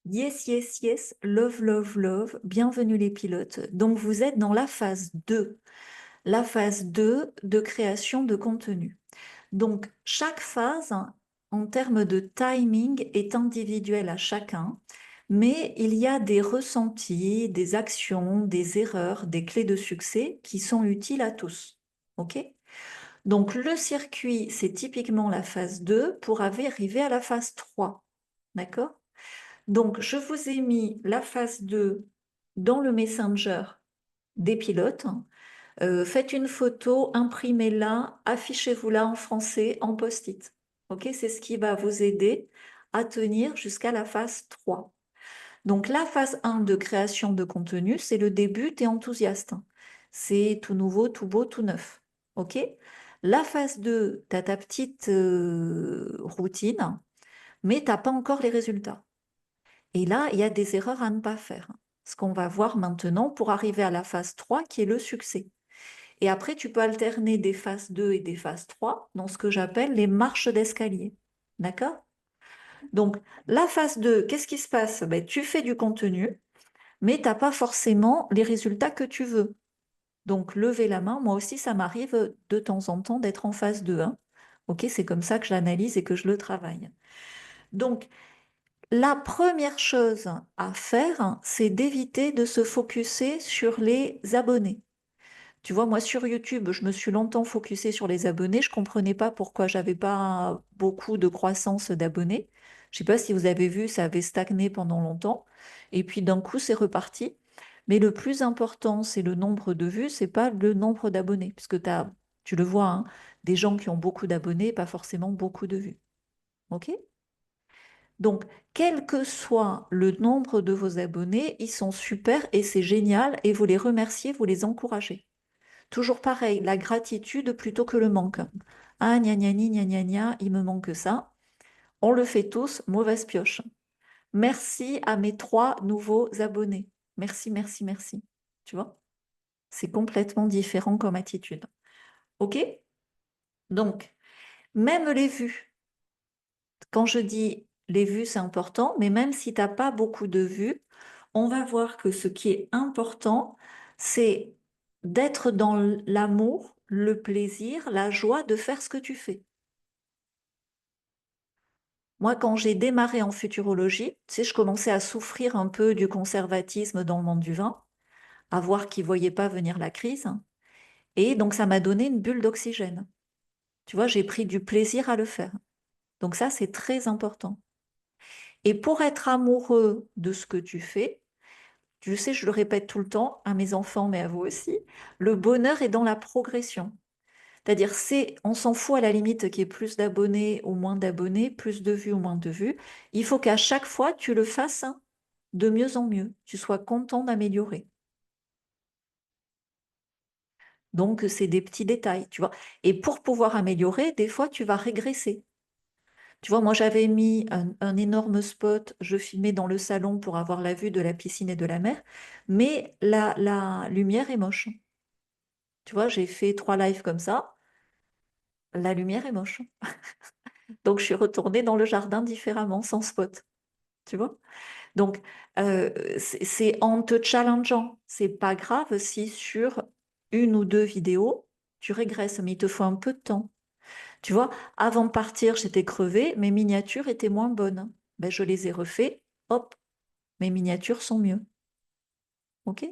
Yes, yes, yes, love, love, love, bienvenue les pilotes. Donc vous êtes dans la phase 2 de création de contenu. Donc chaque phase, en termes de timing, est individuelle à chacun, mais il y a des ressentis, des actions, des erreurs, des clés de succès qui sont utiles à tous. OK? Donc le circuit, c'est typiquement la phase 2 pour arriver à la phase 3. D'accord? Donc, je vous ai mis la phase 2 dans le Messenger des pilotes. Faites une photo, imprimez-la, affichez-vous-la en français, en post-it. Ok, c'est ce qui va vous aider à tenir jusqu'à la phase 3. Donc, la phase 1 de création de contenu, c'est le début, tu es enthousiaste. C'est tout nouveau, tout beau, tout neuf. Ok? La phase 2, tu as ta petite routine, mais tu n'as pas encore les résultats. Et là, il y a des erreurs à ne pas faire. Ce qu'on va voir maintenant pour arriver à la phase 3 qui est le succès. Et après, tu peux alterner des phases 2 et des phases 3 dans ce que j'appelle les marches d'escalier. D'accord? Donc, la phase 2, qu'est-ce qui se passe? Ben, tu fais du contenu, mais tu n'as pas forcément les résultats que tu veux. Donc, lever la main, moi aussi, ça m'arrive de temps en temps d'être en phase 2, hein. Ok, c'est comme ça que je l'analyse et que je le travaille. Donc, la première chose à faire, c'est d'éviter de se focuser sur les abonnés. Tu vois, moi sur YouTube, je me suis longtemps focusée sur les abonnés. Je ne comprenais pas pourquoi j'avais pas beaucoup de croissance d'abonnés. Je ne sais pas si vous avez vu, ça avait stagné pendant longtemps. Et puis d'un coup, c'est reparti. Mais le plus important, c'est le nombre de vues, c'est pas le nombre d'abonnés. Puisque tu le vois, hein, des gens qui ont beaucoup d'abonnés, pas forcément beaucoup de vues. OK? Donc, quel que soit le nombre de vos abonnés, ils sont super et c'est génial et vous les remerciez, vous les encouragez. Toujours pareil, la gratitude plutôt que le manque. Ah, gna gna gna gna gna gna, il me manque ça. On le fait tous, mauvaise pioche. Merci à mes 3 nouveaux abonnés. Merci, merci, merci. Tu vois? C'est complètement différent comme attitude. OK? Donc, même les vues. Quand je dis les vues, c'est important, mais même si tu n'as pas beaucoup de vues, on va voir que ce qui est important, c'est d'être dans l'amour, le plaisir, la joie de faire ce que tu fais. Moi, quand j'ai démarré en futurologie, tu sais, je commençais à souffrir un peu du conservatisme dans le monde du vin, à voir qu'ils ne voyaient pas venir la crise. Et donc, ça m'a donné une bulle d'oxygène. Tu vois, j'ai pris du plaisir à le faire. Donc ça, c'est très important. Et pour être amoureux de ce que tu fais, je sais, je le répète tout le temps à mes enfants, mais à vous aussi, le bonheur est dans la progression. C'est-à-dire, on s'en fout à la limite qu'il y ait plus d'abonnés ou moins d'abonnés, plus de vues ou moins de vues. Il faut qu'à chaque fois, tu le fasses de mieux en mieux. Tu sois content d'améliorer. Donc, c'est des petits détails, tu vois. Et pour pouvoir améliorer, des fois, tu vas régresser. Tu vois, moi, j'avais mis un énorme spot, je filmais dans le salon pour avoir la vue de la piscine et de la mer, mais la lumière est moche. Tu vois, j'ai fait 3 lives comme ça, la lumière est moche. Donc, je suis retournée dans le jardin différemment, sans spot. Tu vois? Donc, c'est en te challengeant. C'est pas grave si sur 1 ou 2 vidéos, tu régresses, mais il te faut un peu de temps. Tu vois, avant de partir, j'étais crevée, mes miniatures étaient moins bonnes. Ben, je les ai refait, hop, mes miniatures sont mieux. OK?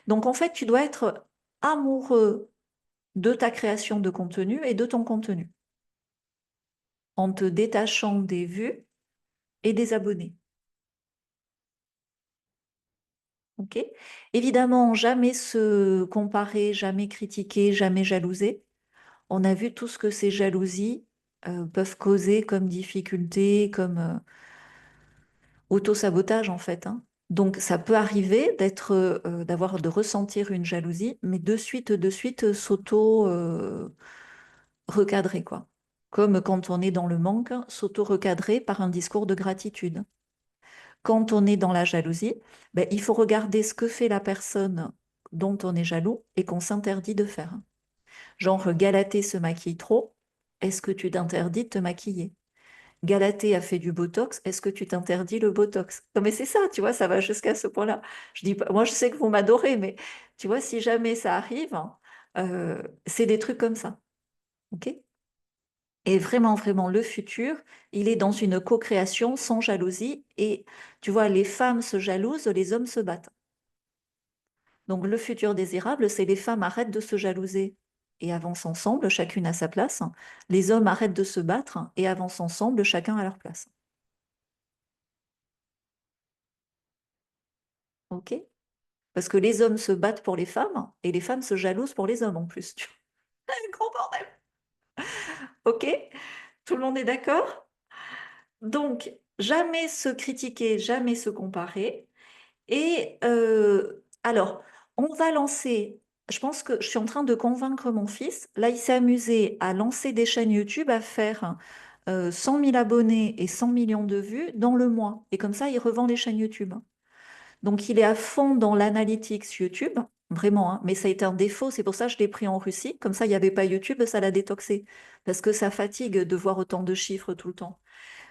Donc, en fait, tu dois être amoureux de ta création de contenu et de ton contenu, en te détachant des vues et des abonnés. OK? Évidemment, jamais se comparer, jamais critiquer, jamais jalouser. On a vu tout ce que ces jalousies peuvent causer comme difficulté, comme auto-sabotage en fait, hein. Donc ça peut arriver de ressentir une jalousie, mais de suite recadrer quoi. Comme quand on est dans le manque, s'auto-recadrer par un discours de gratitude. Quand on est dans la jalousie, ben, il faut regarder ce que fait la personne dont on est jaloux et qu'on s'interdit de faire. Genre, Galatée se maquille trop, est-ce que tu t'interdis de te maquiller? Galatée a fait du Botox, est-ce que tu t'interdis le Botox? Non, mais c'est ça, tu vois, ça va jusqu'à ce point-là. Je dis pas, moi, je sais que vous m'adorez, mais tu vois, si jamais ça arrive, c'est des trucs comme ça. OK? Et vraiment, vraiment, le futur, il est dans une co-création sans jalousie. Et tu vois, les femmes se jalousent, les hommes se battent. Donc, le futur désirable, c'est les femmes arrêtent de se jalouser et avancent ensemble, chacune à sa place. Les hommes arrêtent de se battre et avancent ensemble, chacun à leur place. OK? Parce que les hommes se battent pour les femmes et les femmes se jalousent pour les hommes en plus. Tu vois, un gros bordel. OK? Tout le monde est d'accord? Donc, jamais se critiquer, jamais se comparer. Et alors, on va lancer, je pense que je suis en train de convaincre mon fils. Là, il s'est amusé à lancer des chaînes YouTube, à faire 100 000 abonnés et 100 millions de vues dans le mois. Et comme ça, il revend les chaînes YouTube. Donc, il est à fond dans l'analytics YouTube, vraiment, hein. Mais ça a été un défaut, c'est pour ça que je l'ai pris en Russie. Comme ça, il n'y avait pas YouTube, ça l'a détoxé. Parce que ça fatigue de voir autant de chiffres tout le temps.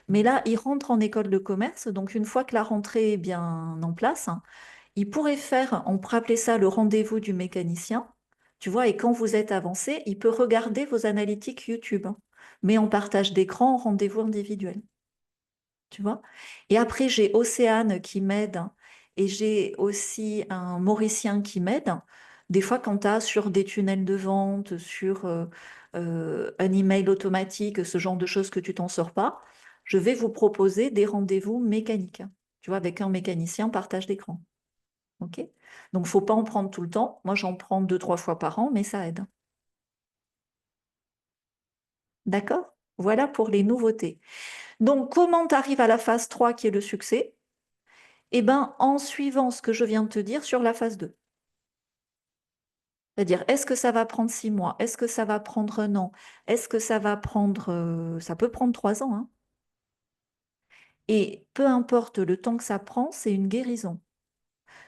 Mais là, il rentre en école de commerce. Donc, une fois que la rentrée est bien en place, hein, il pourrait faire, on pourrait appeler ça le rendez-vous du mécanicien. Tu vois, et quand vous êtes avancé, il peut regarder vos analytiques YouTube, hein. Mais en partage d'écran, en rendez-vous individuel, tu vois. Et après, j'ai Océane qui m'aide et j'ai aussi un Mauricien qui m'aide. Des fois, quand tu as sur des tunnels de vente, sur un email automatique, ce genre de choses que tu t'en sors pas, je vais vous proposer des rendez-vous mécaniques, tu vois, avec un mécanicien partage d'écran. OK? Donc, faut pas en prendre tout le temps. Moi, j'en prends 2, 3 fois par an, mais ça aide. D'accord? Voilà pour les nouveautés. Donc, comment tu arrives à la phase 3 qui est le succès? Eh bien, en suivant ce que je viens de te dire sur la phase 2. C'est-à-dire, est-ce que ça va prendre 6 mois? Est-ce que ça va prendre un an? Est-ce que ça va prendre... ça peut prendre 3 ans, hein. Et peu importe le temps que ça prend, c'est une guérison.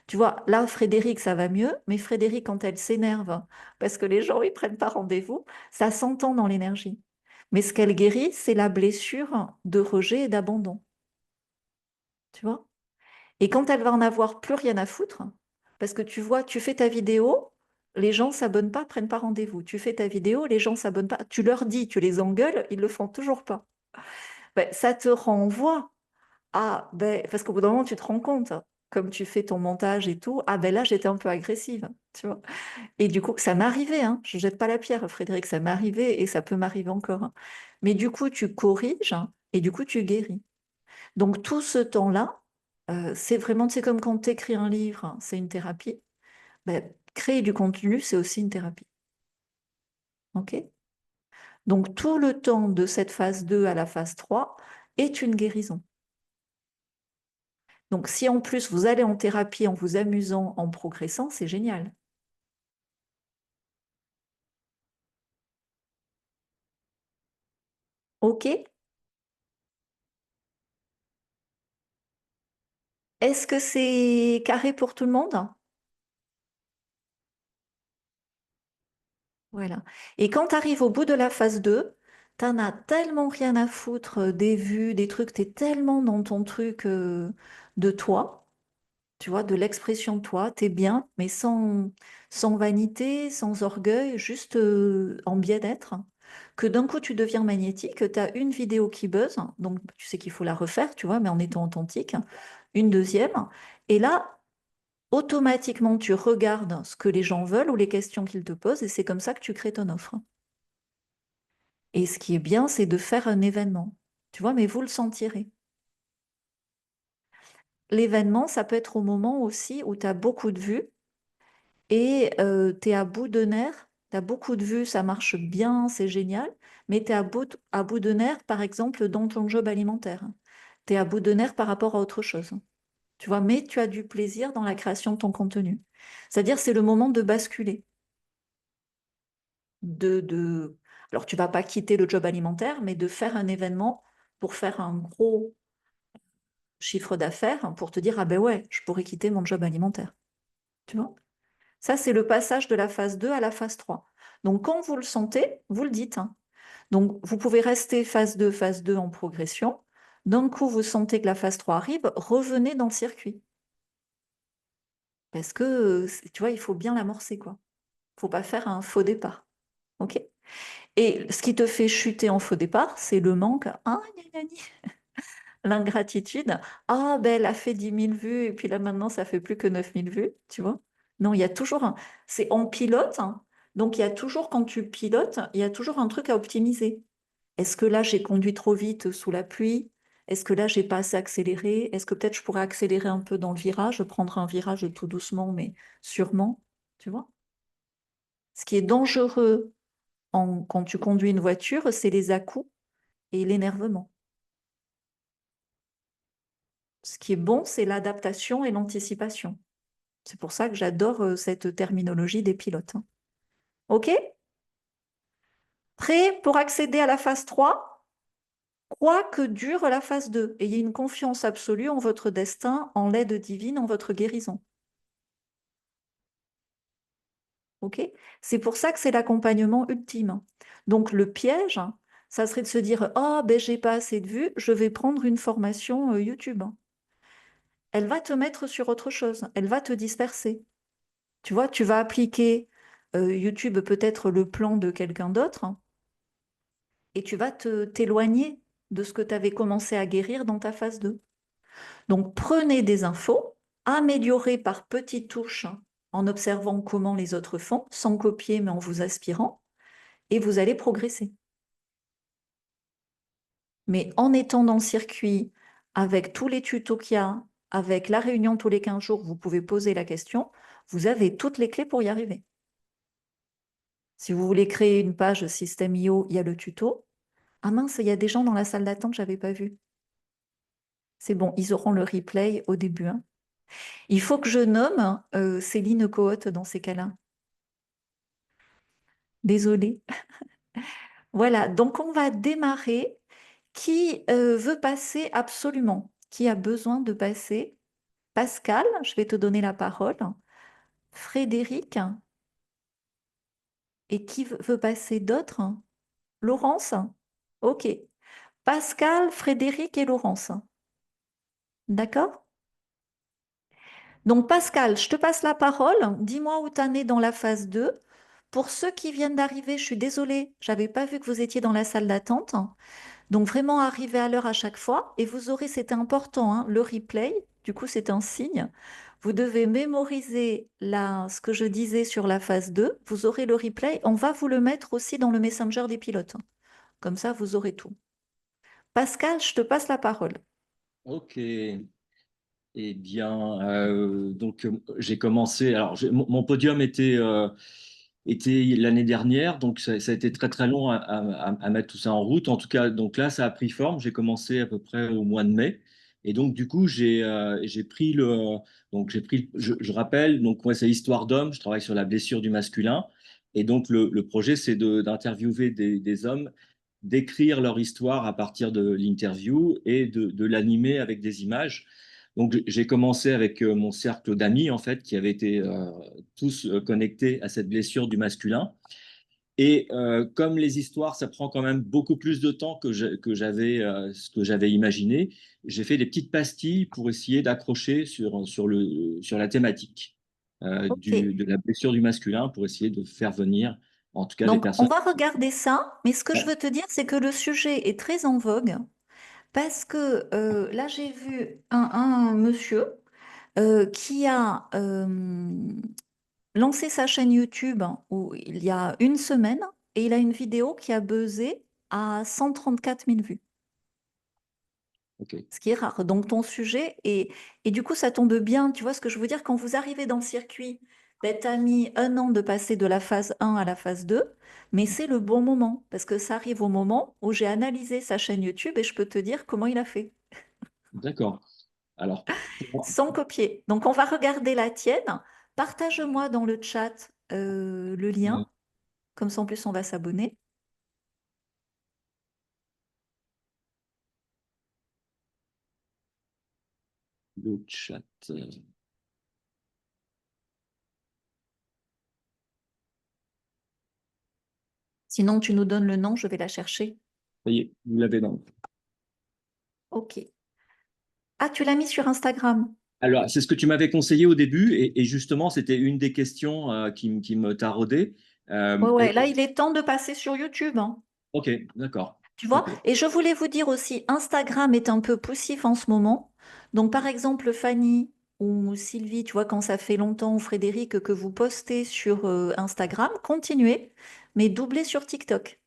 Tu vois, là, Frédéric, ça va mieux, mais Frédéric, quand elle s'énerve parce que les gens ne prennent pas rendez-vous, ça s'entend dans l'énergie. Mais ce qu'elle guérit, c'est la blessure de rejet et d'abandon. Tu vois? Et quand elle va en avoir plus rien à foutre, parce que tu vois, tu fais ta vidéo, les gens s'abonnent pas, prennent pas rendez-vous. Tu fais ta vidéo, les gens s'abonnent pas. Tu leur dis, tu les engueules, ils le font toujours pas. Ben, ça te renvoie à, ben, parce qu'au bout d'un moment, tu te rends compte, comme tu fais ton montage et tout, ah ben là, j'étais un peu agressive, tu vois. Et du coup, ça m'arrivait, hein. Je jette pas la pierre, Frédéric, ça m'arrivait et ça peut m'arriver encore, hein. Mais du coup, tu corriges, hein, et du coup, tu guéris. Donc, tout ce temps-là, c'est vraiment, c'est comme quand tu écris un livre, hein, c'est une thérapie. Ben, créer du contenu, c'est aussi une thérapie. OK? Donc, tout le temps de cette phase 2 à la phase 3 est une guérison. Donc, si en plus vous allez en thérapie en vous amusant, en progressant, c'est génial. OK? Est-ce que c'est carré pour tout le monde? Voilà. Et quand tu arrives au bout de la phase 2, t'en as tellement rien à foutre des vues, des trucs, tu es tellement dans ton truc de toi, tu vois, de l'expression de toi, tu es bien, mais sans vanité, sans orgueil, juste en bien-être, que d'un coup tu deviens magnétique, tu as une vidéo qui buzz, donc tu sais qu'il faut la refaire, tu vois, mais en étant authentique, une deuxième, et là, automatiquement, tu regardes ce que les gens veulent ou les questions qu'ils te posent, et c'est comme ça que tu crées ton offre. Et ce qui est bien, c'est de faire un événement. Tu vois, mais vous le sentirez. L'événement, ça peut être au moment aussi où tu as beaucoup de vues et tu es à bout de nerfs. Tu as beaucoup de vues, ça marche bien, c'est génial, mais tu es à bout de nerfs, par exemple, dans ton job alimentaire. Tu es à bout de nerfs par rapport à autre chose. Tu vois, mais tu as du plaisir dans la création de ton contenu. C'est-à-dire, c'est le moment de basculer. De... Alors, tu vas pas quitter le job alimentaire, mais de faire un événement pour faire un gros chiffre d'affaires pour te dire, ah ben ouais, je pourrais quitter mon job alimentaire. Tu vois? Ça, c'est le passage de la phase 2 à la phase 3. Donc, quand vous le sentez, vous le dites, hein. Donc, vous pouvez rester phase 2 en progression. D'un coup, vous sentez que la phase 3 arrive, revenez dans le circuit. Parce que, tu vois, il faut bien l'amorcer, quoi. Il ne faut pas faire un faux départ. OK? Et ce qui te fait chuter en faux départ, c'est le manque. Ah, gna, gna, gna. L'ingratitude. Ah, ben, elle a fait 10 000 vues et puis là, maintenant, ça fait plus que 9 000 vues, tu vois? Non, il y a toujours un. C'est en pilote, hein. Donc, il y a toujours, quand tu pilotes, il y a toujours un truc à optimiser. Est-ce que là, j'ai conduit trop vite sous la pluie? Est-ce que là, j'ai pas assez accéléré? Est-ce que peut-être je pourrais accélérer un peu dans le virage, prendre un virage tout doucement, mais sûrement, tu vois? Ce qui est dangereux quand tu conduis une voiture, c'est les à-coups et l'énervement. Ce qui est bon, c'est l'adaptation et l'anticipation. C'est pour ça que j'adore cette terminologie des pilotes, hein. OK? Prêt pour accéder à la phase 3? Quoi que dure la phase 2. Ayez une confiance absolue en votre destin, en l'aide divine, en votre guérison. OK? C'est pour ça que c'est l'accompagnement ultime. Donc le piège, ça serait de se dire, oh, ben j'ai pas assez de vues, je vais prendre une formation YouTube. Elle va te mettre sur autre chose, elle va te disperser. Tu vois, tu vas appliquer YouTube, peut-être le plan de quelqu'un d'autre, et tu vas t'éloigner de ce que tu avais commencé à guérir dans ta phase 2. Donc prenez des infos, améliorez par petites touches en observant comment les autres font, sans copier mais en vous aspirant, et vous allez progresser. Mais en étant dans le circuit, avec tous les tutos qu'il y a, avec la réunion tous les 15 jours, vous pouvez poser la question, vous avez toutes les clés pour y arriver. Si vous voulez créer une page System.io, il y a le tuto. Ah mince, il y a des gens dans la salle d'attente que je n'avais pas vu. C'est bon, ils auront le replay au début, hein. Il faut que je nomme Céline Cohotte dans ces cas-là. Désolée. Voilà, donc on va démarrer. Qui veut passer absolument? Qui a besoin de passer? Pascal, je vais te donner la parole. Frédéric, et qui veut passer d'autres? Laurence? Ok. Pascal, Frédéric et Laurence. D'accord? Donc Pascal, je te passe la parole. Dis-moi où tu en es dans la phase 2. Pour ceux qui viennent d'arriver, je suis désolée, j'avais pas vu que vous étiez dans la salle d'attente. Donc vraiment arrivez à l'heure à chaque fois et vous aurez, c'était important, hein, le replay. Du coup, c'est un signe. Vous devez mémoriser ce que je disais sur la phase 2. Vous aurez le replay. On va vous le mettre aussi dans le Messenger des pilotes. Comme ça, vous aurez tout. Pascal, je te passe la parole. Ok. Eh bien, j'ai commencé. Alors, mon podium était l'année dernière, donc ça a été très très long à mettre tout ça en route. En tout cas, donc là, ça a pris forme. J'ai commencé à peu près au mois de mai, et donc du coup, j'ai pris je rappelle, donc moi, c'est Histoire d'homme. Je travaille sur la blessure du masculin, et donc le projet, c'est d'interviewer des hommes, d'écrire leur histoire à partir de l'interview et de l'animer avec des images. Donc, j'ai commencé avec mon cercle d'amis, en fait, qui avaient été tous connectés à cette blessure du masculin. Et comme les histoires, ça prend quand même beaucoup plus de temps ce que j'avais imaginé, j'ai fait des petites pastilles pour essayer d'accrocher sur la thématique Ok. de la blessure du masculin, pour essayer de faire venir, en tout cas, des Donc, on personnes. va regarder ça, mais ce que je veux te dire, c'est que le sujet est très en vogue parce que là, j'ai vu un monsieur qui a lancé sa chaîne YouTube où il y a une semaine et il a une vidéo qui a buzzé à 134 000 vues, Ok, ce qui est rare. Donc ton sujet, et du coup ça tombe bien, tu vois ce que je veux dire, quand vous arrivez dans le circuit, ben, tu as mis un an de passer de la phase 1 à la phase 2, mais c'est le bon moment parce que ça arrive au moment où j'ai analysé sa chaîne YouTube et je peux te dire comment il a fait, d'accord. Alors, sans copier. Donc on va regarder la tienne. Partage-moi dans le chat le euh, lien. Comme ça, en plus, on va s'abonner. le chat. Sinon, tu nous donnes le nom, je vais la chercher. Ça y est, vous l'avez dans. Ok. Ah, tu l'as mis sur Instagram. Alors, c'est ce que tu m'avais conseillé au début, et justement, c'était une des questions qui me taraudait. Ouais, ouais, Et, là, il est temps de passer sur YouTube, hein. ok, d'accord. Tu Ok. vois? Et je voulais vous dire aussi, Instagram est un peu poussif en ce moment. Donc, par exemple, Fanny ou Sylvie, tu vois, quand ça fait longtemps, ou Frédéric, que vous postez sur Instagram, continuez, mais doublez sur TikTok.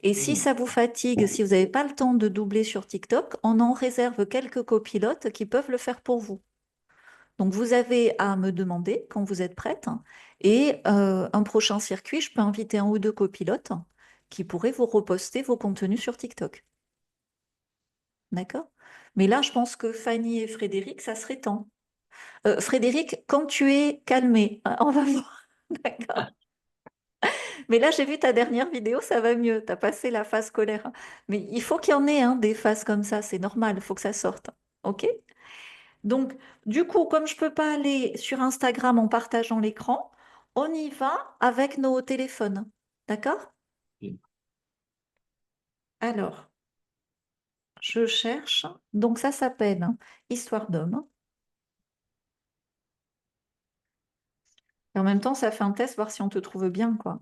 Et si Hmm. ça vous fatigue, si vous n'avez pas le temps de doubler sur TikTok, on en réserve quelques copilotes qui peuvent le faire pour vous. Donc, vous avez à me demander quand vous êtes prête. Et un prochain circuit, je peux inviter un ou deux copilotes qui pourraient vous reposter vos contenus sur TikTok. D'accord? Mais là, je pense que Fanny et Frédéric, ça serait temps. Frédéric, quand tu es calmé, on va voir. D'accord. Mais là, j'ai vu ta dernière vidéo, ça va mieux. Tu as passé la phase colère. Mais il faut qu'il y en ait hein, des phases comme ça, c'est normal, il faut que ça sorte. OK? Donc, du coup, comme je ne peux pas aller sur Instagram en partageant l'écran, on y va avec nos téléphones. D'accord? Alors, je cherche. Donc, ça s'appelle hein, Histoire d'homme. Et en même temps, ça fait un test, voir si on te trouve bien, quoi.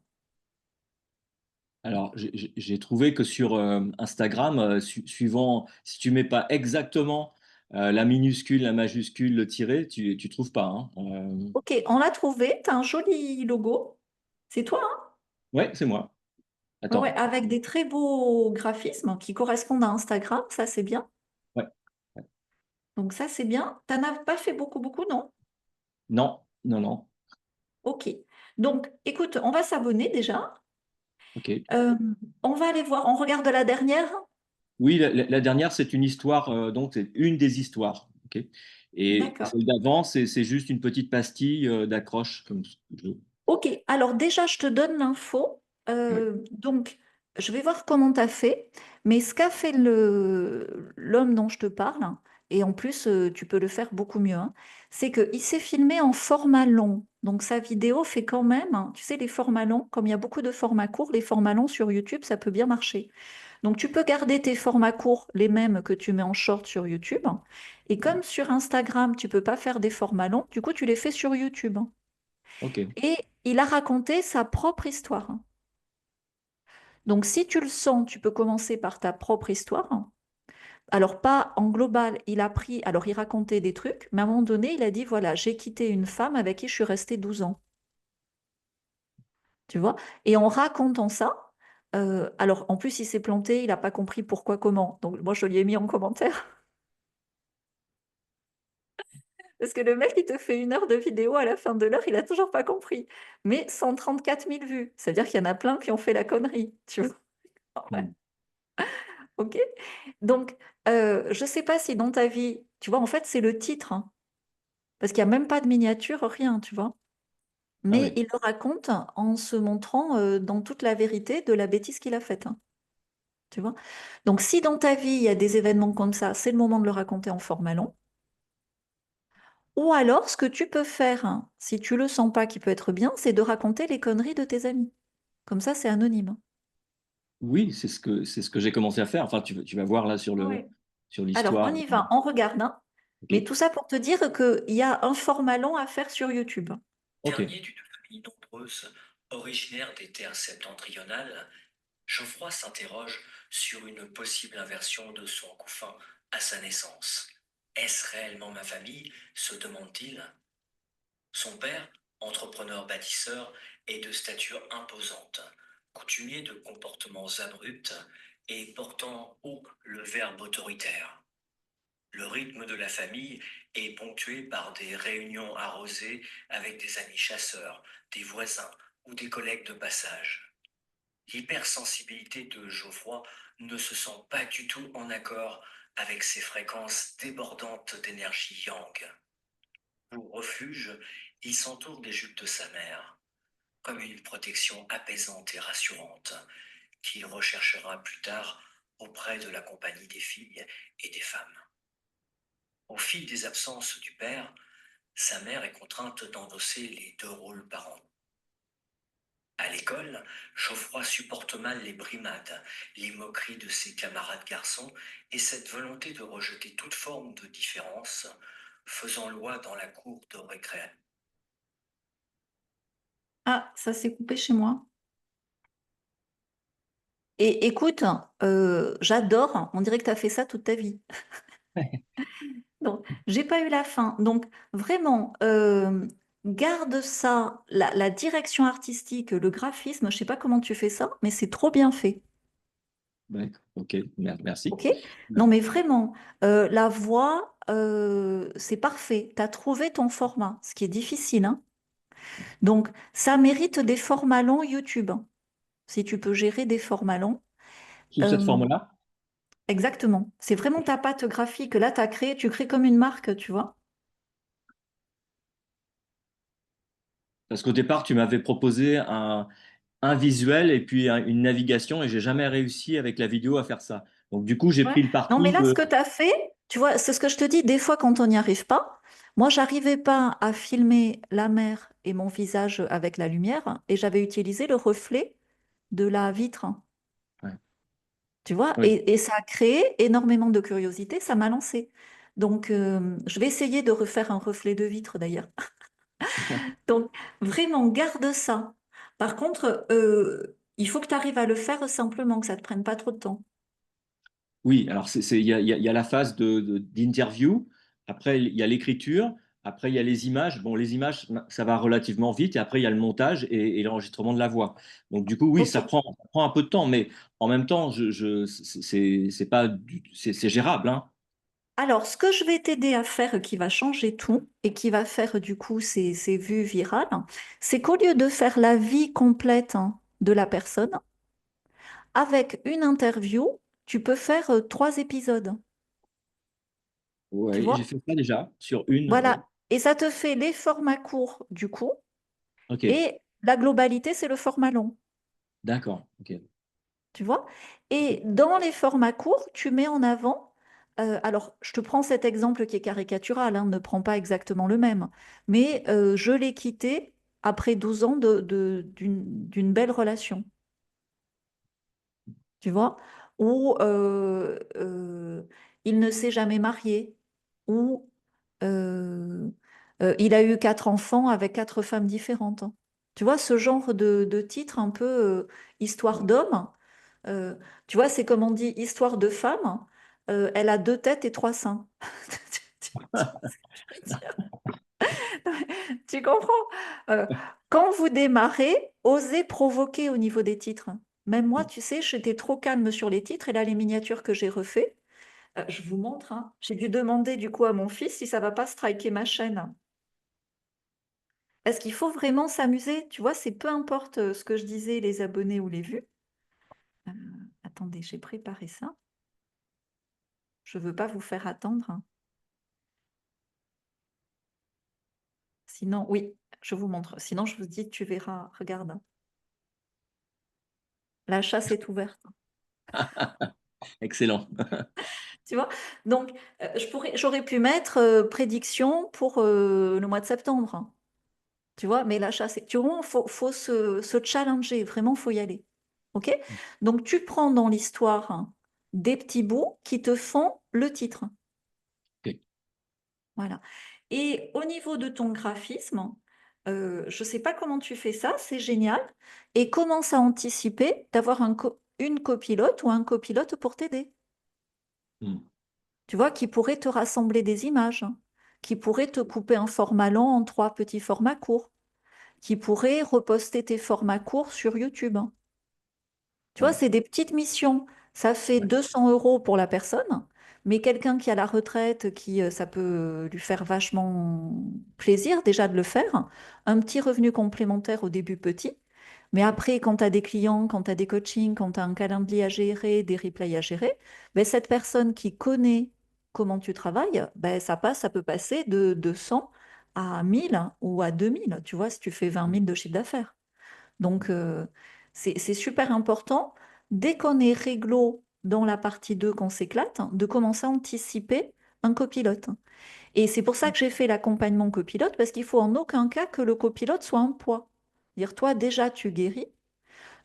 Alors, j'ai trouvé que sur Instagram, suivant, si tu mets pas exactement la minuscule, la majuscule, le tiret, tu trouves pas, hein. Ok, on l'a trouvé. Tu as un joli logo. C'est toi, Ouais, c'est moi. hein? Ouais, Attends. avec des très beaux graphismes qui correspondent à Instagram. Ça, c'est bien. Ouais. Ouais. Donc, ça, c'est bien. Tu n'en as pas fait beaucoup, beaucoup, non? Non, non, non. Ok. Donc, écoute, on va s'abonner déjà. Ok. Euh, on va aller voir. On regarde la dernière. Oui, la dernière, c'est une histoire, donc c'est une des histoires. Ok. Et D'accord. celle d'avant, c'est juste une petite pastille d'accroche. Ok, alors déjà, je te donne l'info. Ouais. Donc, je vais voir comment tu as fait. Mais ce qu'a fait l'homme dont je te parle, et en plus, tu peux le faire beaucoup mieux, hein, c'est qu'il s'est filmé en format long. Donc, sa vidéo fait quand même, hein, tu sais, les formats longs, comme il y a beaucoup de formats courts, les formats longs sur YouTube, ça peut bien marcher. Donc, tu peux garder tes formats courts, les mêmes que tu mets en short sur YouTube. Et comme sur Instagram, tu peux pas faire des formats longs, du coup, tu les fais sur YouTube. Ok. Et il a raconté sa propre histoire. Donc, si tu le sens, tu peux commencer par ta propre histoire. Alors, pas en global, il a pris, alors il racontait des trucs, mais à un moment donné, il a dit, voilà, j'ai quitté une femme avec qui je suis restée 12 ans. Tu vois? Et en racontant ça, alors en plus, il s'est planté, il n'a pas compris pourquoi, comment. Donc, moi, je lui ai mis en commentaire. Parce que le mec, il te fait 1 heure de vidéo, à la fin de l'heure, il a toujours pas compris. Mais 134 000 vues. C'est-à-dire qu'il y en a plein qui ont fait la connerie. Tu vois? Ouais. Hmm. Ok? Donc, je ne sais pas si dans ta vie, tu vois, en fait, c'est le titre, hein, parce qu'il n'y a même pas de miniature, rien, tu vois. Ah Mais oui. il le raconte en se montrant dans toute la vérité de la bêtise qu'il a faite, hein, tu vois. Donc, si dans ta vie, il y a des événements comme ça, c'est le moment de le raconter en format long. Ou alors, ce que tu peux faire, hein, si tu le sens pas qui peut être bien, c'est de raconter les conneries de tes amis. Comme ça, c'est anonyme. Oui, c'est ce que j'ai commencé à faire. Enfin, tu vas voir là Ouais. sur Alors, on l'histoire. y va, on regarde, hein. Ok. Mais tout ça pour te dire qu'il y a un format long à faire sur YouTube. Ok. Dernier d'une famille nombreuse, originaire des terres septentrionales, Geoffroy s'interroge sur une possible inversion de son couffin à sa naissance. Est-ce réellement ma famille se demande-t-il. Son père, entrepreneur bâtisseur, est de stature imposante, coutumier de comportements abrupts et portant haut le verbe autoritaire. Le rythme de la famille est ponctué par des réunions arrosées avec des amis chasseurs, des voisins ou des collègues de passage. L'hypersensibilité de Geoffroy ne se sent pas du tout en accord avec ces fréquences débordantes d'énergie yang. Pour refuge, il s'entoure des jupes de sa mère, comme une protection apaisante et rassurante, qu'il recherchera plus tard auprès de la compagnie des filles et des femmes. Au fil des absences du père, sa mère est contrainte d'endosser les deux rôles parentaux. À l'école, Geoffroy supporte mal les brimades, les moqueries de ses camarades garçons et cette volonté de rejeter toute forme de différence, faisant loi dans la cour de récréation. Ah, ça s'est coupé chez moi. Et écoute, j'adore, on dirait que tu as fait ça toute ta vie. Donc, j'ai pas eu la fin. Donc, vraiment, garde ça, la direction artistique, le graphisme, je sais pas comment tu fais ça, mais c'est trop bien fait. D'accord, ok, merci. Ok? Non, mais vraiment, la voix, c'est parfait. Tu as trouvé ton format, ce qui est difficile, hein. Donc, ça mérite des formats longs YouTube, hein, si tu peux gérer des formats longs. Sous cette Euh, forme-là? exactement. C'est vraiment ta patte graphique. Là, tu crées comme une marque, tu vois. Parce qu'au départ, tu m'avais proposé un visuel et puis une navigation et j'ai jamais réussi avec la vidéo à faire ça. Donc du coup, j'ai Ouais. pris le Non, mais parti là, ce de... que tu as fait, tu vois, c'est ce que je te dis, des fois, quand on n'y arrive pas, moi, j'arrivais pas à filmer la mer et mon visage avec la lumière, et j'avais utilisé le reflet de la vitre. Ouais. Tu vois, Oui. et ça a créé énormément de curiosité, ça m'a lancé. Donc, je vais essayer de refaire un reflet de vitre d'ailleurs. Donc, vraiment, garde ça. Par contre, il faut que tu arrives à le faire simplement, que ça ne te prenne pas trop de temps. Oui, alors il y a la phase d'interview, après il y a l'écriture, après il y a les images. Bon, les images, ça va relativement vite, et après il y a le montage et l'enregistrement de la voix. Donc du coup, oui, Ok. ça prend un peu de temps, mais en même temps, c'est pas c'est gérable, hein. Alors, ce que je vais t'aider à faire, qui va changer tout et qui va faire du coup ces vues virales, c'est qu'au lieu de faire la vie complète, hein, de la personne, avec une interview, tu peux faire 3 épisodes. Tu Oui, j'ai vois? fait ça déjà sur une. Oui. Voilà. Et ça te fait les formats courts du coup. Ok, Et la globalité, c'est le format long. d'accord. Ok. Tu vois? Et dans les formats courts, tu mets en avant. Alors, je te prends cet exemple qui est caricatural, hein, ne prends pas exactement le même. Mais je l'ai quitté après 12 ans d'une belle relation. Tu vois, où il ne s'est jamais marié, où euh, il a eu 4 enfants avec 4 femmes différentes, hein. Tu vois, ce genre de titre un peu histoire d'homme, euh, tu vois, c'est comme on dit histoire de femme, elle a 2 têtes et 3 seins. Tu vois ce que je veux dire? Tu comprends? Euh, Quand vous démarrez, osez provoquer au niveau des titres. Même moi, tu sais, j'étais trop calme sur les titres et là, les miniatures que j'ai refait, je vous montre, hein. J'ai dû demander du coup à mon fils si ça va pas striker ma chaîne. Parce qu'il faut vraiment s'amuser. Tu vois, c'est peu importe ce que je disais, les abonnés ou les vues. Euh, Attendez, j'ai préparé ça. Je veux pas vous faire attendre, hein. Sinon, oui, je vous montre. Sinon, je vous dis, tu verras. Regarde, hein. La chasse est ouverte. Excellent. Tu vois? Donc, j'aurais pu mettre prédiction pour le mois de septembre, hein. Tu vois? Mais la chasse, tu vois, faut se challenger. Vraiment, faut y aller. OK? Donc, tu prends dans l'histoire, hein, des petits bouts qui te font le titre. Ok. Voilà. Et au niveau de ton graphisme, je ne sais pas comment tu fais ça, c'est génial. Et commence à anticiper d'avoir une copilote ou un copilote pour t'aider. Hmm. Tu vois, qui pourrait te rassembler des images, hein, qui pourrait te couper un format long en 3 petits formats courts, qui pourrait reposter tes formats courts sur YouTube, hein. Tu vois, Ouais, c'est des petites missions. Ça fait ouais, 200 euros pour la personne, mais quelqu'un qui a la retraite, ça peut lui faire vachement plaisir déjà de le faire. Un petit revenu complémentaire au début petit, mais après, quand tu as des clients, quand tu as des coachings, quand tu as un calendrier à gérer, des replays à gérer, ben, cette personne qui connaît comment tu travailles, ben, ça peut passer de 200 à 1000 ou à 2000, tu vois, si tu fais 20 000 de chiffre d'affaires. Donc, c'est super important, dès qu'on est réglo dans la partie 2 qu'on s'éclate, de commencer à anticiper un copilote. Et c'est pour ça que j'ai fait l'accompagnement copilote, parce qu'il faut en aucun cas que le copilote soit un poids. Dire, toi, déjà, tu guéris.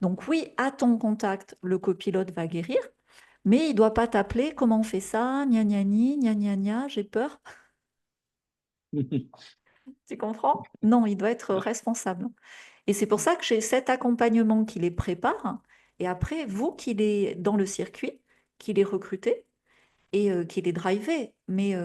Donc oui, à ton contact, le copilote va guérir, mais il ne doit pas t'appeler, comment on fait ça, gna gna gni, gna gna gna, j'ai peur. Tu comprends? Non, il doit être responsable. Et c'est pour ça que j'ai cet accompagnement qui les prépare, et après, vous qui les, dans le circuit, qui les recrutez et qui les drivez. Mais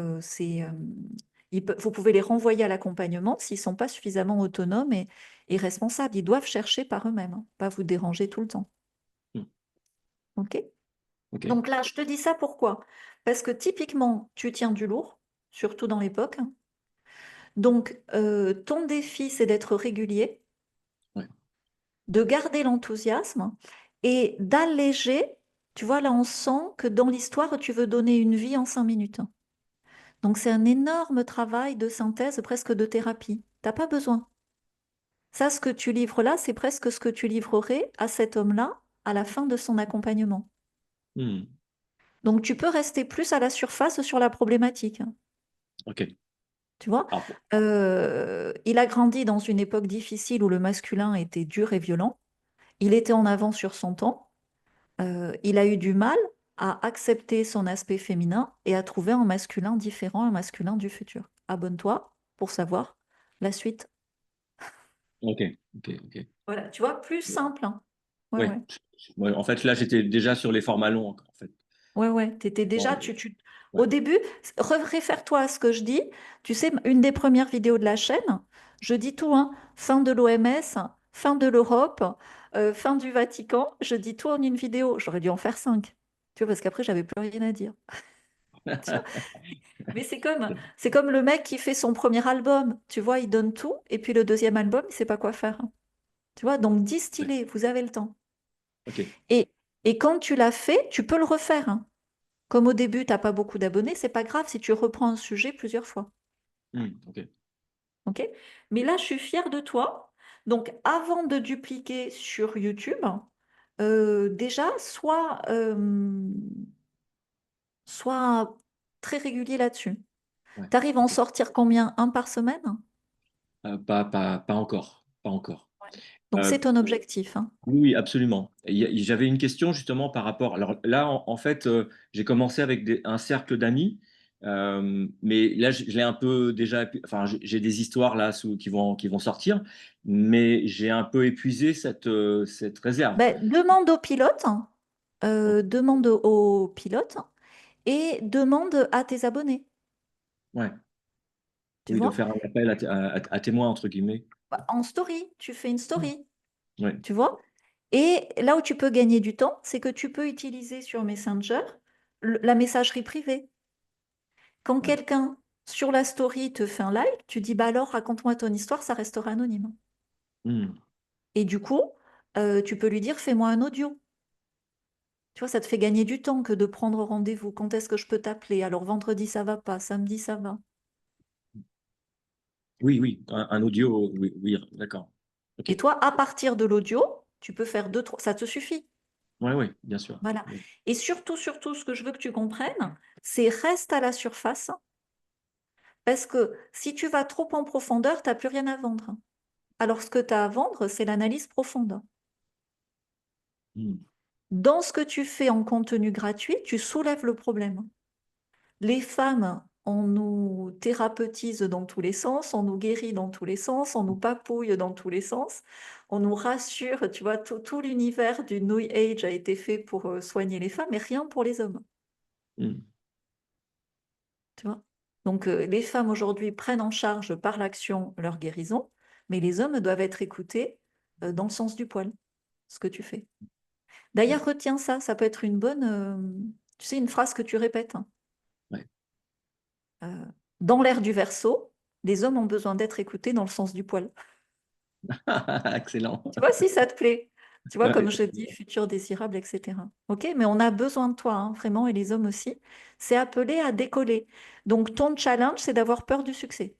vous pouvez les renvoyer à l'accompagnement s'ils ne sont pas suffisamment autonomes et responsables. Ils doivent chercher par eux-mêmes, hein, pas vous déranger tout le temps. OK? Ok. Donc là, je te dis ça pourquoi? Parce que typiquement, tu tiens du lourd, surtout dans l'époque. Donc, ton défi, c'est d'être régulier, Ouais. de garder l'enthousiasme et d'alléger. Tu vois, là, on sent que dans l'histoire, tu veux donner une vie en 5 minutes. Donc, c'est un énorme travail de synthèse, presque de thérapie. T'as pas besoin. Ça, ce que tu livres là, c'est presque ce que tu livrerais à cet homme-là à la fin de son accompagnement. Hmm. Donc, tu peux rester plus à la surface sur la problématique. Ok. Tu vois, Alors, il a grandi dans une époque difficile où le masculin était dur et violent. Il était en avance sur son temps. Il a eu du mal à accepter son aspect féminin et à trouver un masculin différent, un masculin du futur. Abonne-toi pour savoir la suite. ok. Ok. Ok. Voilà, tu vois, plus simple, hein. Ouais, Ouais. ouais. Ouais, en fait, là, j'étais déjà sur les formats longs, en fait. Ouais, ouais, t'étais déjà, Bon, ouais. au début, réfère-toi à ce que je dis. Tu sais, une des premières vidéos de la chaîne, je dis tout, hein. Fin de l'OMS, fin de l'Europe, fin du Vatican, je dis tout en une vidéo. J'aurais dû en faire 5. Tu vois, parce qu'après, j'avais plus rien à dire. Tu vois. Mais c'est comme le mec qui fait son premier album. Tu vois, il donne tout, et puis le deuxième album, il sait pas quoi faire, hein. Tu vois, donc Ouais. distiller, vous avez le temps. Ok. Et, et quand tu l'as fait, tu peux le refaire, hein. Comme au début, tu n'as pas beaucoup d'abonnés, c'est pas grave si tu reprends un sujet plusieurs fois. Ok. OK? Mais là, je suis fière de toi. Donc, avant de dupliquer sur YouTube, déjà, sois très régulier là-dessus. Ouais. Tu arrives à en Ok. sortir combien? Un par semaine? Pas encore. Pas encore. Ouais. Donc, Euh, c'est ton objectif, hein. Oui, oui, absolument. J'avais une question justement par rapport. Alors là, en fait, j'ai commencé avec un cercle d'amis, mais là, je l'ai un peu déjà. Enfin, j'ai des histoires là qui vont sortir, mais j'ai un peu épuisé cette réserve. Ben, demande aux pilotes et demande à tes abonnés. Ouais. Tu Oui, de vois? faire un appel à témoins entre guillemets. Bah, en story, tu fais une story. Ouais. Tu vois? Et là où tu peux gagner du temps, c'est que tu peux utiliser sur Messenger la messagerie privée. Quand Ouais. quelqu'un sur la story te fait un like, tu dis bah alors raconte-moi ton histoire, ça restera anonyme. Hmm. Et du coup, tu peux lui dire fais-moi un audio. Tu vois, ça te fait gagner du temps que de prendre rendez-vous. Quand est-ce que je peux t'appeler? Alors vendredi ça va pas, samedi ça va. Oui, oui, un audio, oui, oui, d'accord. Ok. Et toi, à partir de l'audio, tu peux faire deux, trois, ça te suffit. Ouais, ouais, bien sûr. Voilà. Oui. Et surtout, surtout, ce que je veux que tu comprennes, c'est reste à la surface. Parce que si tu vas trop en profondeur, tu n'as plus rien à vendre. Alors, ce que tu as à vendre, c'est l'analyse profonde. Hmm. Dans ce que tu fais en contenu gratuit, tu soulèves le problème. Les femmes, on nous thérapeutise dans tous les sens, on nous guérit dans tous les sens, on nous papouille dans tous les sens, on nous rassure. Tu vois, tout l'univers du New Age a été fait pour soigner les femmes, mais rien pour les hommes. Hmm. Tu vois. Donc, les femmes aujourd'hui prennent en charge par l'action leur guérison, mais les hommes doivent être écoutés dans le sens du poil, ce que tu fais. Ouais. D'ailleurs, retiens ça, ça peut être une bonne, tu sais, une phrase que tu répètes, hein. Ouais. Euh, dans l'ère du Verseau, les hommes ont besoin d'être écoutés dans le sens du poil. Excellent. Tu vois, si ça te plaît. Tu vois, comme Ouais. je dis, futur désirable, etc. OK, mais on a besoin de toi, hein, vraiment, et les hommes aussi. C'est appelé à décoller. Donc, ton challenge, c'est d'avoir peur du succès.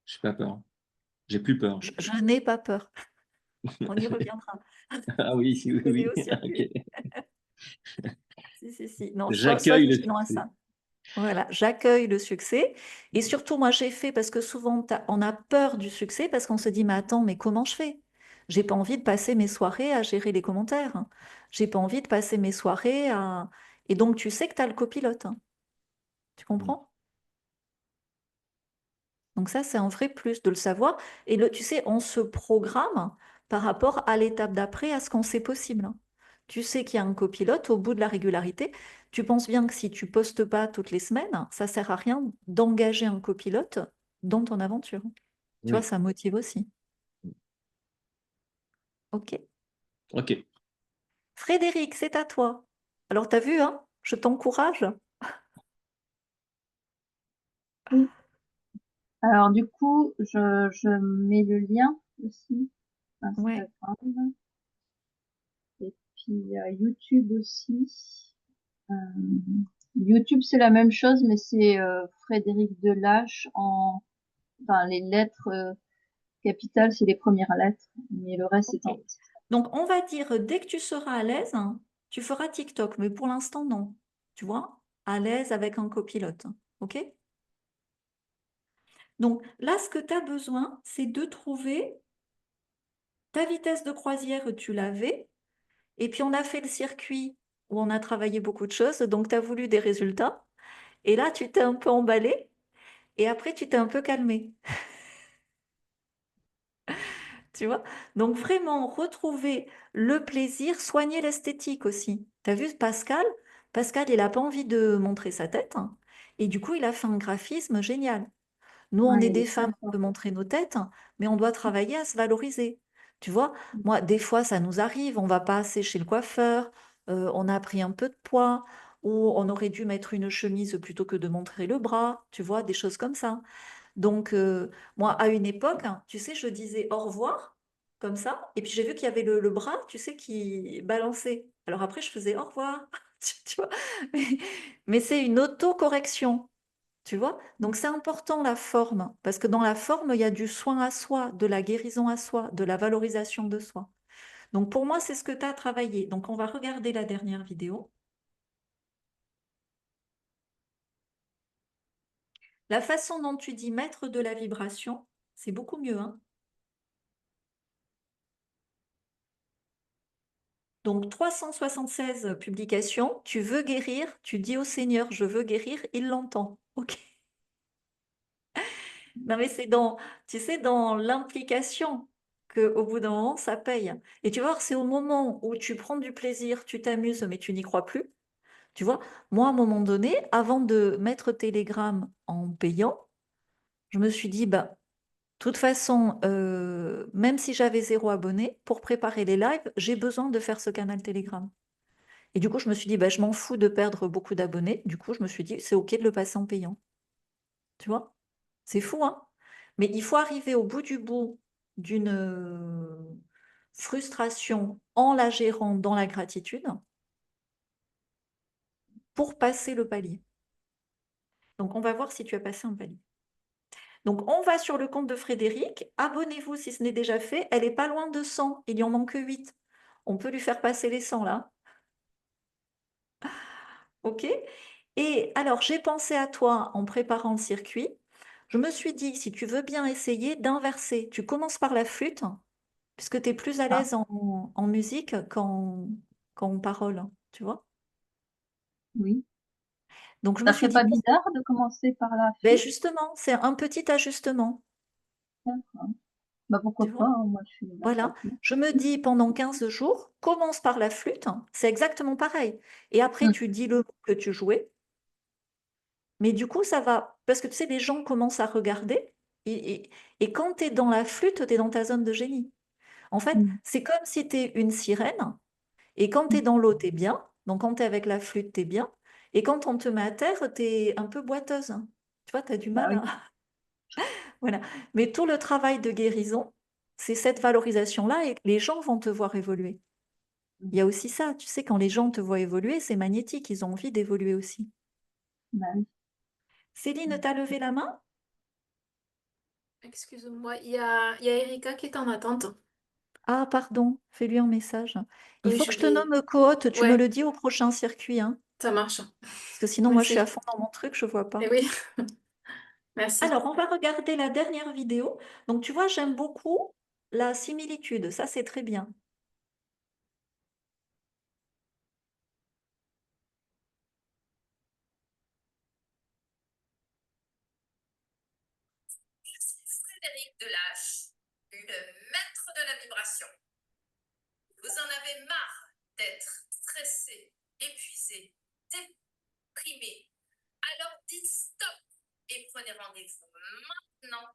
J'ai pas peur. J'ai plus peur. Je n'ai pas peur. On y reviendra. Ah oui, si, oui, Connais au oui. Ok. circuit. Si, si, si. Non, sois J'accueille le vigilant à succès. ça. Voilà, j'accueille le succès. Et surtout, moi, j'ai fait parce que souvent, on a peur du succès parce qu'on se dit, mais attends, mais comment je fais? J'ai pas envie de passer mes soirées à gérer les commentaires, hein. J'ai pas envie de passer mes soirées à... Et donc, tu sais que tu as le copilote, hein. Tu Mm. comprends? Donc ça, c'est un vrai plus de le savoir. Et tu sais, on se programme par rapport à l'étape d'après, à ce qu'on sait possible, hein. Tu sais qu'il y a un copilote au bout de la régularité. Tu penses bien que si tu postes pas toutes les semaines, ça sert à rien d'engager un copilote dans ton aventure. Tu vois, Oui, ça motive aussi. OK. ok. Frédéric, c'est à toi. Alors, tu as vu, hein, je t'encourage. Oui. Alors, du coup, je mets le lien aussi, Ouais. Instagram, et puis YouTube aussi. Euh, YouTube, c'est la même chose, mais c'est Frédéric Delâche enfin, les lettres capitales, c'est les premières lettres, mais le reste, c'est en OK. Donc, on va dire, dès que tu seras à l'aise, hein, tu feras TikTok, mais pour l'instant, non. Tu vois, à l'aise avec un copilote. OK? Donc, là, ce que tu as besoin, c'est de trouver ta vitesse de croisière, tu l'avais, et puis on a fait le circuit où on a travaillé beaucoup de choses, donc tu as voulu des résultats, et là, tu t'es un peu emballé, et après, tu t'es un peu calmé. Tu vois? Donc vraiment retrouver le plaisir, soigner l'esthétique aussi. Tu as vu Pascal? Pascal, il n'a pas envie de montrer sa tête, hein. Et du coup, il a fait un graphisme génial. Nous, on Ouais, est il des est très femmes, on fort. peut montrer nos têtes, hein, mais on doit travailler à se valoriser. Tu vois? Moi, des fois, ça nous arrive, on va pas assez chez le coiffeur, on a pris un peu de poids, ou on aurait dû mettre une chemise plutôt que de montrer le bras, tu vois, des choses comme ça. Donc, moi, à une époque, hein, tu sais, je disais au revoir, comme ça, et puis j'ai vu qu'il y avait le bras, tu sais, qui balançait. Alors après, je faisais au revoir, tu vois. Mais, mais c'est une autocorrection, tu vois. Donc, c'est important la forme, parce que dans la forme, il y a du soin à soi, de la guérison à soi, de la valorisation de soi. Donc, pour moi, c'est ce que tu as travaillé. Donc, on va regarder la dernière vidéo. La façon dont tu dis mettre de la vibration, c'est beaucoup mieux, hein. Donc 376 publications, tu veux guérir, tu dis au Seigneur, je veux guérir, il l'entend. Ok. Non mais c'est dans, tu sais, dans l'implication qu'au bout d'un moment, ça paye. Et tu vois, c'est au moment où tu prends du plaisir, tu t'amuses, mais tu n'y crois plus. Tu vois, moi, à un moment donné, avant de mettre Telegram en payant, je me suis dit, bah, de toute façon, même si j'avais 0 abonné, pour préparer les lives, j'ai besoin de faire ce canal Telegram. Et du coup, je me suis dit, bah, je m'en fous de perdre beaucoup d'abonnés. Du coup, je me suis dit, c'est OK de le passer en payant. Tu vois? C'est fou, hein? Mais il faut arriver au bout d'une frustration en la gérant dans la gratitude pour passer le palier. Donc, on va voir si tu as passé un palier. Donc, on va sur le compte de Frédéric. Abonnez-vous si ce n'est déjà fait. Elle est pas loin de 100. Il y en manque que 8. On peut lui faire passer les 100 là. OK? Et alors, j'ai pensé à toi en préparant le circuit. Je me suis dit, si tu veux bien essayer d'inverser, tu commences par la flûte, puisque tu es plus à Ah, l'aise en musique qu'en parole, tu vois. oui. Donc, je me Ça suis ferait dit, pas bizarre de commencer par la ben flûte? justement, c'est un petit ajustement, D'accord. Bah, pourquoi tu vois. pas, hein, moi je suis Voilà. d'accord. Je me dis, pendant 15 jours, commence par la flûte, c'est exactement pareil. Et après, Mm. tu dis le mot que tu jouais. Mais du coup, ça va, parce que tu sais, les gens commencent à regarder, et, et- et quand tu es dans la flûte, tu es dans ta zone de génie. En fait, Mm. c'est comme si tu es une sirène, et quand tu Mm. es dans l'eau, tu es bien, donc quand tu es avec la flûte, tu es bien, et quand on te met à terre, tu es un peu boiteuse. Tu vois, tu as du Bah mal oui. à... Voilà. Mais tout le travail de guérison, c'est cette valorisation-là, et les gens vont te voir évoluer. Il y a aussi ça, tu sais, quand les gens te voient évoluer, c'est magnétique, ils ont envie d'évoluer aussi. Bah oui. Céline, tu as levé la main? Excuse-moi, il y a Erika qui est en attente. Ah, pardon, fais-lui un message. Il Oui, faut je que je te vais. nomme co-hôte, tu me Ouais, le dis au prochain circuit, hein. Ça marche. Parce que sinon, moi, je suis à Merci. fond dans mon truc, je vois pas. Eh oui, merci. Alors, on va regarder la dernière vidéo. Donc, tu vois, j'aime beaucoup la similitude. Ça, c'est très bien. Je suis Frédéric Delache, une maître de la vibration. Vous en avez marre d'être stressé, épuisé, déprimé. Alors dites stop et prenez rendez-vous maintenant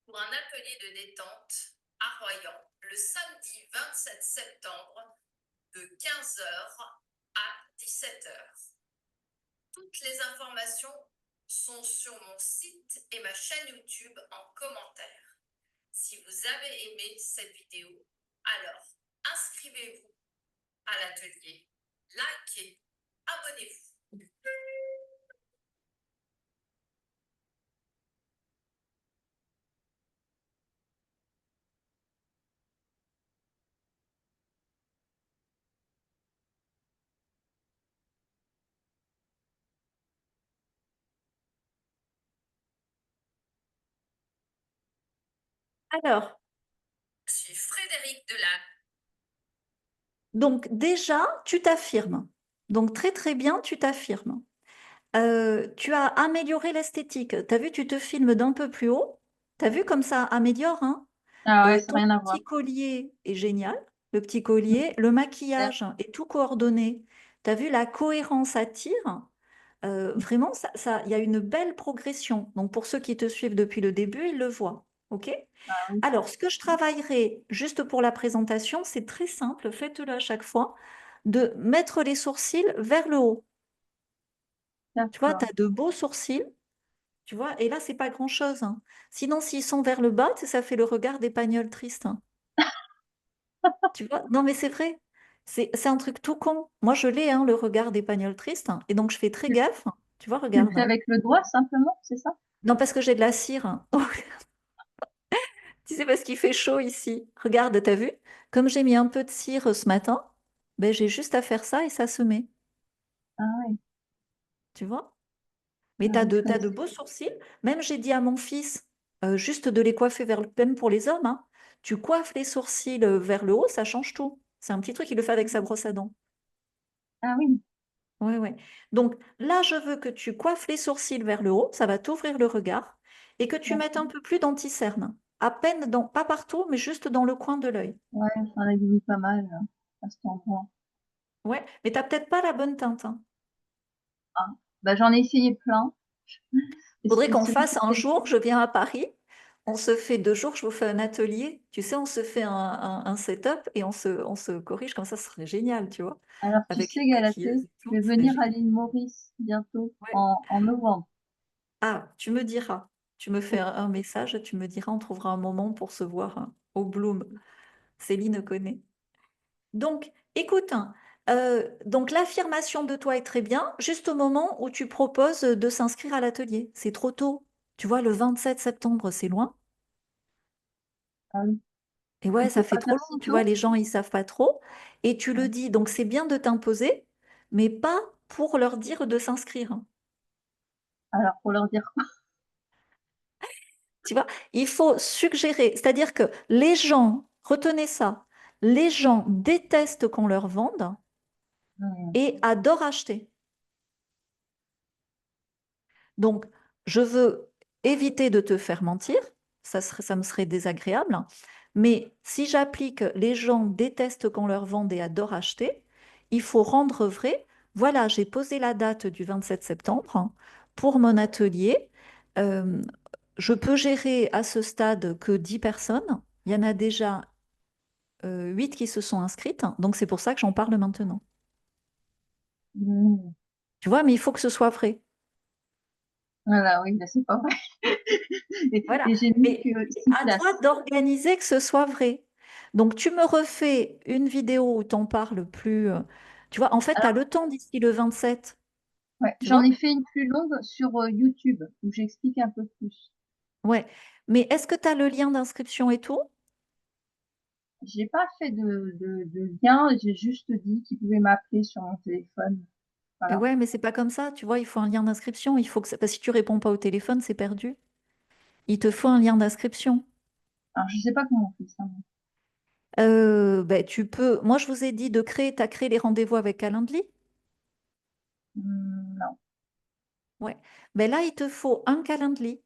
pour un atelier de détente à Royan le samedi 27 septembre de 15 heures à 17 heures. Toutes les informations sont sur mon site et ma chaîne YouTube en commentaire. Si vous avez aimé cette vidéo, alors inscrivez-vous à l'atelier, likez, abonnez-vous. Alors, Je suis Frédéric Delache. donc déjà, tu t'affirmes. Donc, très, très bien, tu t'affirmes. Tu as amélioré l'esthétique. Tu as vu, tu te filmes d'un peu plus haut. Tu as vu comme ça améliore, hein? Ah ouais, ça n'a Ton rien à voir. petit collier est génial. Le petit collier, le Super. maquillage est tout coordonné. Tu as vu, la cohérence attire. Vraiment, il y a une belle progression. Donc, pour ceux qui te suivent depuis le début, ils le voient. OK? Ah oui, Alors, ce que je travaillerai juste pour la présentation, c'est très simple, faites-le à chaque fois, de mettre les sourcils vers le haut. Tu vois, tu d'accord. as de beaux sourcils, tu vois, et là, c'est pas grand-chose, hein. Sinon, s'ils sont vers le bas, tu sais, ça fait le regard d'Épagnol triste, hein. Tu vois? Non, mais c'est vrai. C'est un truc tout con. Moi, je l'ai, hein, le regard d'Épagnol triste, hein, et donc je fais très Tu, gaffe. Tu vois, tu le regarde, fais hein. avec le doigt simplement, c'est ça? Non, parce que j'ai de la cire, hein. Tu sais, parce qu'il fait chaud ici. Regarde, t'as vu? Comme j'ai mis un peu de cire ce matin, ben, j'ai juste à faire ça et ça se met. Ah ouais, Tu vois? Mais ah oui, je t'as de connaissais. beaux sourcils. Même j'ai dit à mon fils, juste de les coiffer vers le, même pour les hommes, hein. Tu coiffes les sourcils vers le haut, ça change tout. C'est un petit truc, il le fait avec sa brosse à dents. Ah oui, Ouais, ouais. Donc là, je veux que tu coiffes les sourcils vers le haut, ça va t'ouvrir le regard, et que tu mettes d'accord. un peu plus d'anti-cerne. À peine dans, pas partout, mais juste dans le coin de l'œil. Ouais, ça en a mis pas mal là, à cet endroit. Ouais, mais t'as peut-être pas la bonne teinte, hein. Ah. Bah, j'en ai essayé plein. Et Faudrait qu'on celui fasse qui un fait le jour, plus. je viens à Paris, on se fait 2 jours, je vous fais un atelier, tu sais, on se fait un setup et on se corrige, comme ça, ce serait génial, tu vois, Alors, tu avec sais, une maquilleuse Galatée, et je tout, vais ce serait venir à génial. l'île Maurice bientôt, Ouais. en novembre. Ah, tu me diras, tu me fais un message, tu me diras, on trouvera un moment pour se voir hein, au Bloom. Céline connaît. Donc, écoute, hein, donc l'affirmation de toi est très bien, juste au moment où tu proposes de s'inscrire à l'atelier. C'est trop tôt. Tu vois, le 27 septembre, c'est loin. Ah oui. Et ouais, Il ça faut fait pas trop faire long, si tu vois, tôt. les gens, ils savent pas trop. Et tu le Ouais. dis, donc c'est bien de t'imposer, mais pas pour leur dire de s'inscrire. Alors, pour leur dire quoi? Tu vois, il faut suggérer, c'est-à-dire que les gens, retenez ça, les gens détestent qu'on leur vende et adorent acheter. Donc, je veux éviter de te faire mentir, ça me serait désagréable, mais si j'applique les gens détestent qu'on leur vende et adorent acheter, il faut rendre vrai, voilà, j'ai posé la date du 27 septembre pour mon atelier. Euh, je peux gérer à ce stade que 10 personnes. Il y en a déjà 8 qui se sont inscrites, donc c'est pour ça que j'en parle maintenant. Mmh. Tu vois, mais il faut que ce soit vrai. Voilà, oui, mais c'est pas vrai. Voilà. Et j'ai mis Mais que c'est 6 à toi places. d'organiser que ce soit vrai. Donc, tu me refais une vidéo où tu en parles plus. Tu vois, en fait, tu as Alors, le temps d'ici le 27. ouais, Tu j'en ai vois? fait une plus longue sur YouTube où j'explique un peu plus. Ouais. Mais est-ce que tu as le lien d'inscription et tout? J'ai pas fait de lien, j'ai juste dit qu'ils pouvaient m'appeler sur mon téléphone. Voilà. Ouais, mais c'est pas comme ça, tu vois, il faut un lien d'inscription. Il faut que parce que si tu réponds pas au téléphone, c'est perdu. Il te faut un lien d'inscription. Alors, je sais pas comment on fait ça. Ben, tu peux. Moi, je vous ai dit de créer. Tu as créé les rendez-vous avec Calendly. Non. Ouais. Ben là, il te faut un Calendly.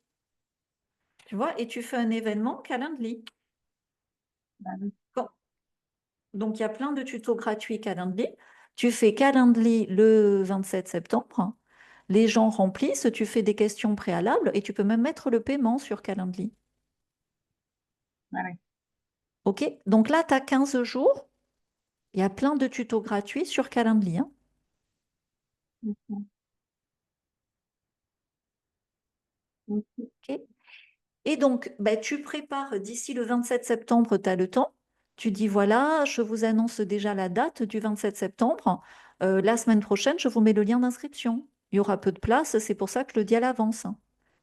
Tu vois, et tu fais un événement Calendly. Bah oui. Bon. Donc, il y a plein de tutos gratuits Calendly. Tu fais Calendly le 27 septembre. Les gens remplissent, tu fais des questions préalables et tu peux même mettre le paiement sur Calendly. Bah oui. OK? Donc là, tu as 15 jours. Il y a plein de tutos gratuits sur Calendly, hein. Ok. Ok. OK? Et donc, bah, tu prépares d'ici le 27 septembre, tu as le temps. Tu dis, voilà, je vous annonce déjà la date du 27 septembre. La semaine prochaine, je vous mets le lien d'inscription. Il y aura peu de place, c'est pour ça que je le dis à l'avance.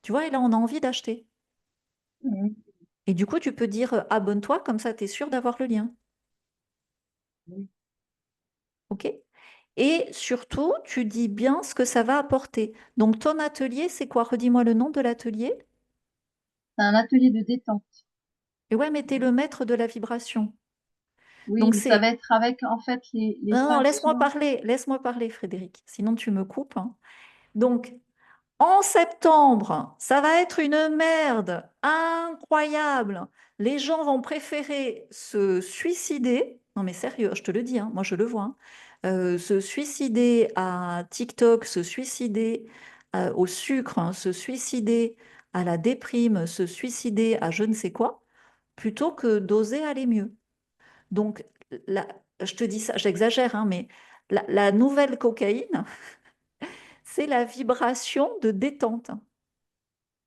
Tu vois, et là, on a envie d'acheter. Mhm. Et du coup, tu peux dire, abonne-toi, comme ça, tu es sûr d'avoir le lien. Oui. OK? Et surtout, tu dis bien ce que ça va apporter. Donc, ton atelier, c'est quoi? Redis-moi le nom de l'atelier. C'est un atelier de détente. Et ouais, mais t'es le maître de la vibration. Oui, Donc, mais ça c'est va être avec, en fait, les non, non, 5 soins. laisse-moi parler, Frédéric, sinon tu me coupes, hein. Donc, en septembre, ça va être une merde incroyable. Les gens vont préférer se suicider. Non, mais sérieux, je te le dis, hein, moi je le vois, hein. Se suicider à TikTok, se suicider au sucre, hein, se suicider à la déprime, se suicider à je ne sais quoi, plutôt que d'oser aller mieux. Donc, là, je te dis ça, j'exagère, hein, mais la nouvelle cocaïne, c'est la vibration de détente.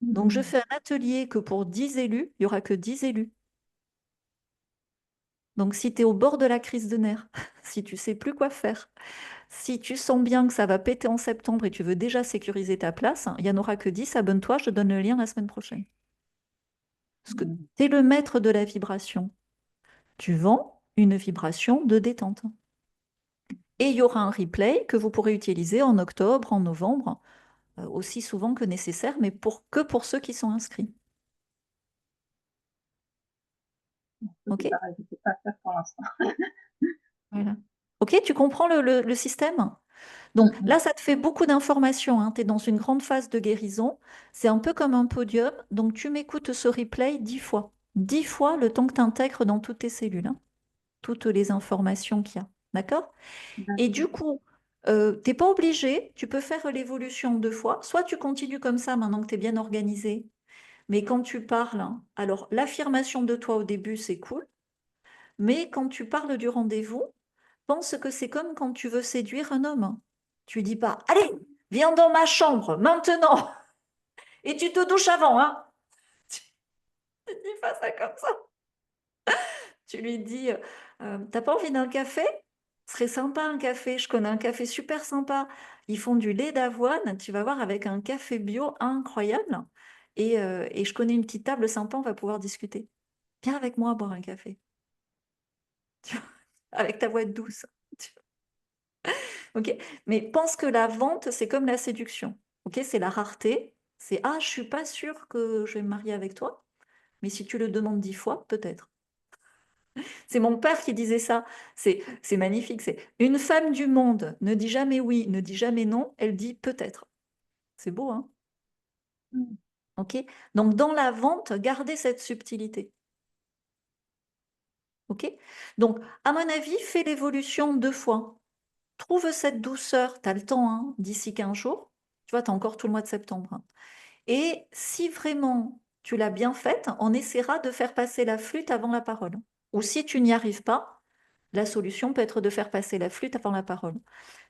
Donc, je Mhm. fais un atelier que pour 10 élus, il n'y aura que 10 élus. Donc, si tu es au bord de la crise de nerfs, si tu sais plus quoi faire, si tu sens bien que ça va péter en septembre et tu veux déjà sécuriser ta place, il n'y en aura que 10, abonne-toi, je te donne le lien la semaine prochaine. Parce que Mhm. tu es le maître de la vibration. Tu vends une vibration de détente. Et il y aura un replay que vous pourrez utiliser en octobre, en novembre, aussi souvent que nécessaire, mais que pour ceux qui sont inscrits. Ça, OK? c'est pareil, je ne sais pas faire pour l'instant. Voilà. OK, tu comprends le système? Donc Mhm. là, ça te fait beaucoup d'informations, hein. Tu es dans une grande phase de guérison. C'est un peu comme un podium. Donc tu m'écoutes ce replay 10 fois. 10 fois le temps que tu intègres dans toutes tes cellules, hein, toutes les informations qu'il y a. D'accord? Et du D'accord. coup, tu n'es pas obligé, tu peux faire l'évolution 2 fois. Soit tu continues comme ça maintenant que tu es bien organisé, mais quand tu parles, hein, alors l'affirmation de toi au début, c'est cool, mais quand tu parles du rendez-vous, pense que c'est comme quand tu veux séduire un homme. Tu dis pas, allez, viens dans ma chambre maintenant, et tu te douches avant, hein. Tu dis pas ça comme ça. Tu lui dis, t'as pas envie d'un café? Ce serait sympa un café. Je connais un café super sympa. Ils font du lait d'avoine. Tu vas voir avec un café bio incroyable. Et je connais une petite table sympa. On va pouvoir discuter. Viens avec moi boire un café. Tu vois, avec ta voix douce. Ok. Mais pense que la vente, c'est comme la séduction. Ok. C'est la rareté. C'est ah, je suis pas sûre que je vais me marier avec toi. Mais si tu le demandes 10 fois, peut-être. C'est mon père qui disait ça. C'est magnifique. C'est une femme du monde ne dit jamais oui, ne dit jamais non, elle dit peut-être. C'est beau, hein? Mhm. Ok. Donc dans la vente, gardez cette subtilité. Ok. Donc à mon avis, fais l'évolution 2 fois. Trouve cette douceur. Tu as le temps, hein, d'ici 15 jours. Tu vois, tu as encore tout le mois de septembre, hein. Et si vraiment tu l'as bien faite, on essaiera de faire passer la flûte avant la parole. Ou si tu n'y arrives pas, la solution peut être de faire passer la flûte avant la parole.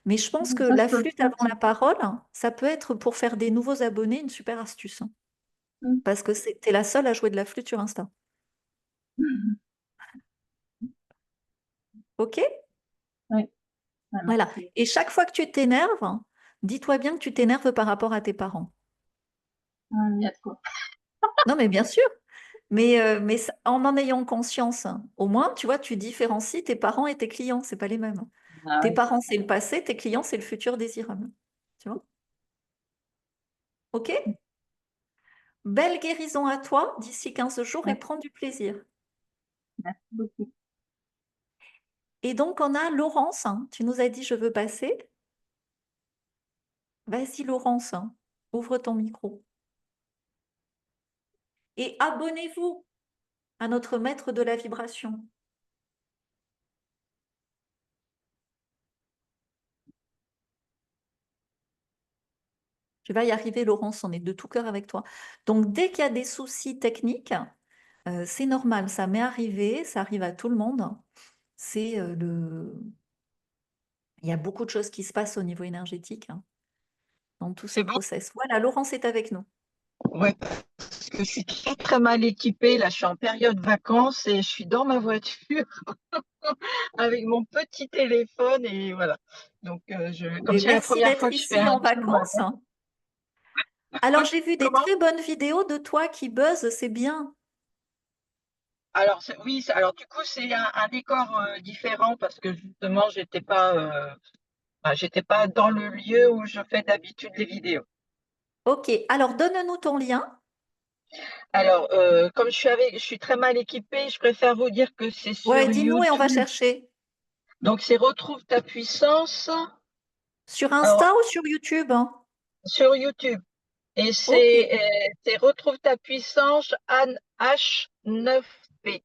Mais je pense que Ça, je la peux le flûte faire, avant ça. la parole, ça peut être pour faire des nouveaux abonnés une super astuce, hein. Mhm. Parce que tu es la seule à jouer de la flûte sur Insta. OK? Oui, ouais, Voilà. merci. Et chaque fois que tu t'énerves, dis-toi bien que tu t'énerves par rapport à tes parents. Ah, il y a de quoi. Non, mais bien sûr. Mais en ayant conscience, hein, au moins, tu vois, tu différencies tes parents et tes clients. C'est pas les mêmes. Ah Tes oui. parents, c'est le passé, tes clients, c'est le futur désirable. Tu vois? OK? Belle guérison à toi d'ici 15 jours et Ouais, prends du plaisir. merci beaucoup. Et donc, on a Laurence, hein. Tu nous as dit je veux passer. Vas-y, Laurence, hein. Ouvre ton micro. Et abonnez-vous à notre maître de la vibration. Tu vas y arriver, Laurence, on est de tout cœur avec toi. Donc, dès qu'il y a des soucis techniques, c'est normal, ça m'est arrivé, ça arrive à tout le monde. C'est Il y a beaucoup de choses qui se passent au niveau énergétique, hein, dans tous ces C'est bon? process. Voilà, Laurence est avec nous. Ouais, parce que je suis très très mal équipée. Là, je suis en période vacances et je suis dans ma voiture avec mon petit téléphone et voilà. Donc, comme Et c'est la merci première d'être fois que je fais ici un en Zoom. vacances. Alors, j'ai vu des Comment? très bonnes vidéos de toi qui buzzent, c'est bien. Alors, oui, alors du coup, c'est un décor différent parce que justement, j'étais pas dans le lieu où je fais d'habitude les vidéos. Ok, alors donne-nous ton lien. Alors, comme je suis très mal équipée, je préfère vous dire que c'est Ouais, sur dis-nous et on va YouTube. chercher. Donc, c'est Retrouve ta puissance. Sur Alors, Insta ou sur YouTube, hein? sur YouTube. Et Ok, c'est Retrouve ta puissance Anne H9P.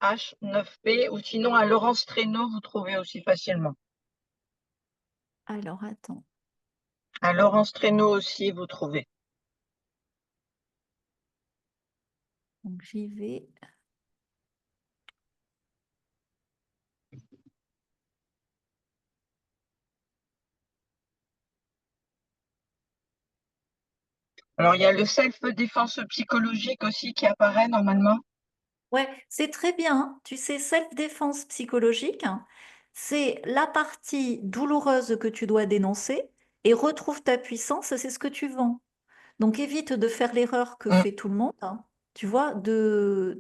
H9P, ou sinon à Laurence Traîneau, vous trouvez aussi facilement. alors attends. À Laurence Traîneau aussi, vous trouvez. Donc j'y vais. Alors, il y a le self-défense psychologique aussi qui apparaît normalement. Ouais, c'est très bien, hein. Tu sais, self-défense psychologique, hein, c'est la partie douloureuse que tu dois dénoncer et retrouve ta puissance, c'est ce que tu vends. Donc évite de faire l'erreur que Mm. fait tout le monde, hein, tu vois, de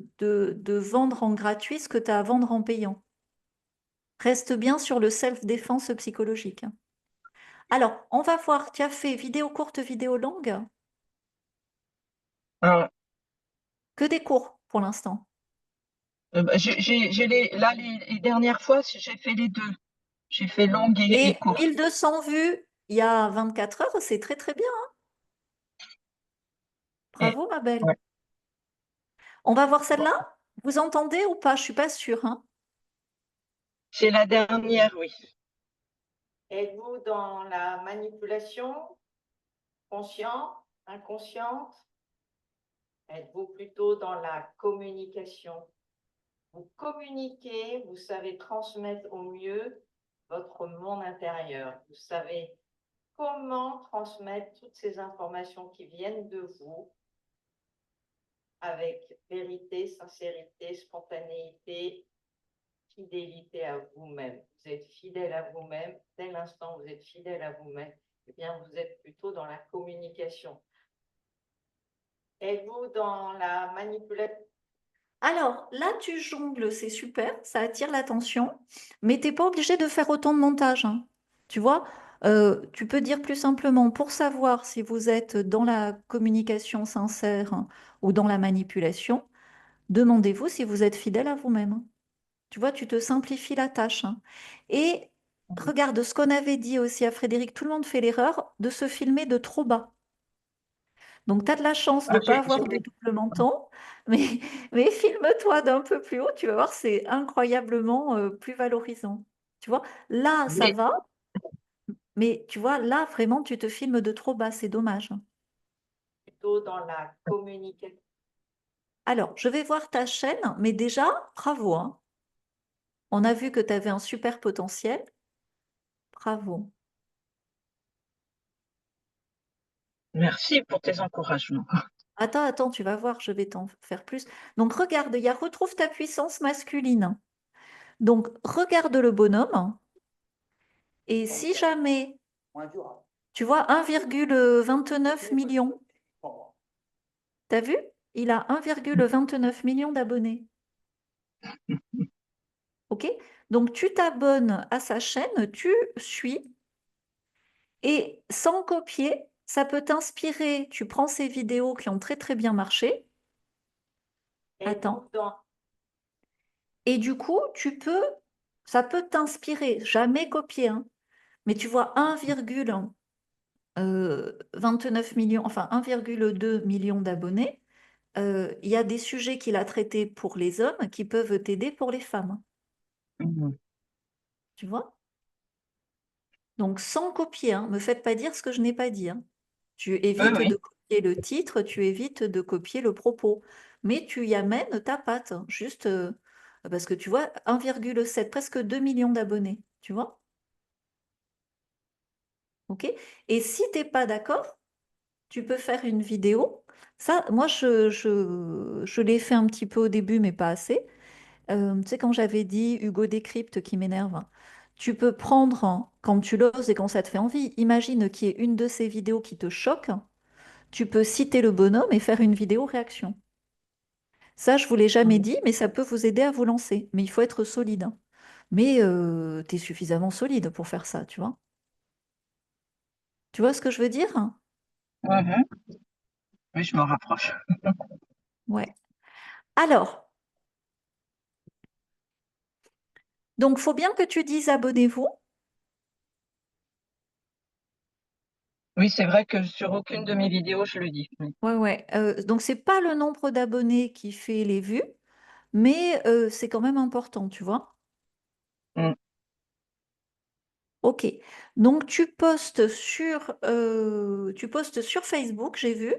vendre en gratuit ce que tu as à vendre en payant. Reste bien sur le self-défense psychologique, hein. Alors, on va voir, tu as fait vidéo courte, vidéo longue, Alors, que des cours pour l'instant. là, les dernières fois, j'ai fait les deux. J'ai fait longue et Et courte. 1200 vues il y a 24 heures, c'est très très bien. Et, Bravo, ma belle. ouais. On va voir Bon, celle-là? Vous entendez ou pas? Je suis pas sûre, hein. c'est la dernière, oui. Êtes-vous dans la manipulation, consciente, inconsciente? Êtes-vous plutôt dans la communication? Vous communiquez, vous savez transmettre au mieux votre monde intérieur. Vous savez comment transmettre toutes ces informations qui viennent de vous avec vérité, sincérité, spontanéité, fidélité à vous-même. Vous êtes fidèle à vous-même. Dès l'instant où vous êtes fidèle à vous-même, eh bien, vous êtes plutôt dans la communication. Êtes-vous dans la manipulation? Alors, là, tu jongles, c'est super, ça attire l'attention, mais tu n'es pas obligé de faire autant de montage, hein. Tu vois, tu peux dire plus simplement, pour savoir si vous êtes dans la communication sincère, hein, ou dans la manipulation, demandez-vous si vous êtes fidèle à vous-même, hein. Tu vois, tu te simplifies la tâche, hein. Et regarde ce qu'on avait dit aussi à Frédéric, tout le monde fait l'erreur de se filmer de trop bas. Donc, tu as de la chance de Ah, ne pas avoir de double menton, mais, mais filme-toi d'un peu plus haut, tu vas voir, c'est incroyablement plus valorisant. Tu vois, là, ça mais- va, mais tu vois, là, vraiment, tu te filmes de trop bas, c'est dommage. Plutôt dans la communication. Alors, je vais voir ta chaîne, mais déjà, bravo, hein. On a vu que tu avais un super potentiel. Bravo. Merci pour tes encouragements. Attends, attends, tu vas voir, je vais t'en faire plus. Donc, regarde, il y a retrouve ta puissance masculine. Donc, regarde le bonhomme. Et si jamais, tu vois, 1,29 million, t'as vu? Il a 1,29 million d'abonnés. OK? Donc, tu t'abonnes à sa chaîne, tu suis, et sans copier, ça peut t'inspirer. Tu prends ces vidéos qui ont très, très bien marché. Et Attends. donc, Et du coup, ça peut t'inspirer. Jamais copier, hein. Mais tu vois, 1,29 millions, enfin 1,2 million d'abonnés. Il y a des sujets qu'il a traités pour les hommes qui peuvent t'aider pour les femmes. Mhm. Tu vois? Donc, sans copier, hein. Me faites pas dire ce que je n'ai pas dit, hein. Tu Oui, évites oui. de copier le titre, tu évites de copier le propos. Mais tu y amènes ta patte, hein. Juste parce que tu vois, 1,7, presque 2 millions d'abonnés. Tu vois? OK? Et si tu n'es pas d'accord, tu peux faire une vidéo. Ça, moi, je l'ai fait un petit peu au début, mais pas assez. Tu sais, quand j'avais dit Hugo Décrypte qui m'énerve, hein, tu peux prendre, hein, quand tu l'oses et quand ça te fait envie, imagine qu'il y ait une de ces vidéos qui te choque, tu peux citer le bonhomme et faire une vidéo réaction. Ça, je vous l'ai jamais Mhm. dit, mais ça peut vous aider à vous lancer. Mais il faut être solide, hein. Mais tu es suffisamment solide pour faire ça, tu vois. Tu vois ce que je veux dire? Mhm. Oui, je me rapproche. Ouais. Alors, donc, faut bien que tu dises abonnez-vous. Oui, c'est vrai que sur aucune de mes vidéos, je le dis. Oui. Ouais, ouais. Donc, c'est pas le nombre d'abonnés qui fait les vues, mais c'est quand même important, tu vois. Mm. Ok. Donc, tu postes sur Facebook, j'ai vu,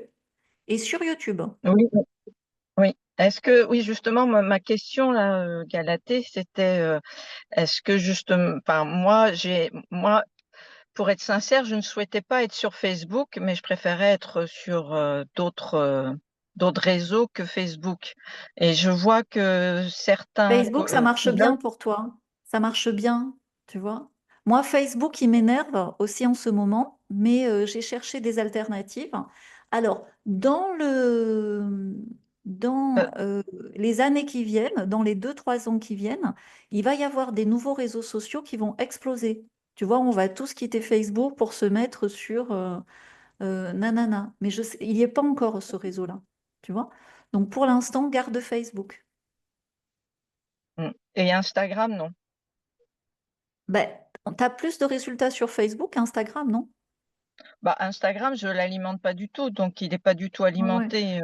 et sur YouTube. Oui, oui. Oui. Est-ce que, oui, justement, ma question là, Galatée, c'était, est-ce que justement, enfin, moi, pour être sincère, je ne souhaitais pas être sur Facebook, mais je préférais être sur d'autres réseaux que Facebook. Et je vois que certains Facebook, ça marche pilotes, bien pour toi. Ça marche bien, tu vois. Moi, Facebook, il m'énerve aussi en ce moment, mais j'ai cherché des alternatives. Alors, dans euh, les années qui viennent, dans les 2, 3 ans qui viennent, il va y avoir des nouveaux réseaux sociaux qui vont exploser. Tu vois, on va tous quitter Facebook pour se mettre sur nanana. Mais il n'y est pas encore ce réseau-là, tu vois. Donc, pour l'instant, garde Facebook. et Instagram, non. Ben, tu as plus de résultats sur Facebook qu'Instagram, non? Bah, Instagram, je l'alimente pas du tout, donc il n'est pas du tout Ouais, ouais. alimenté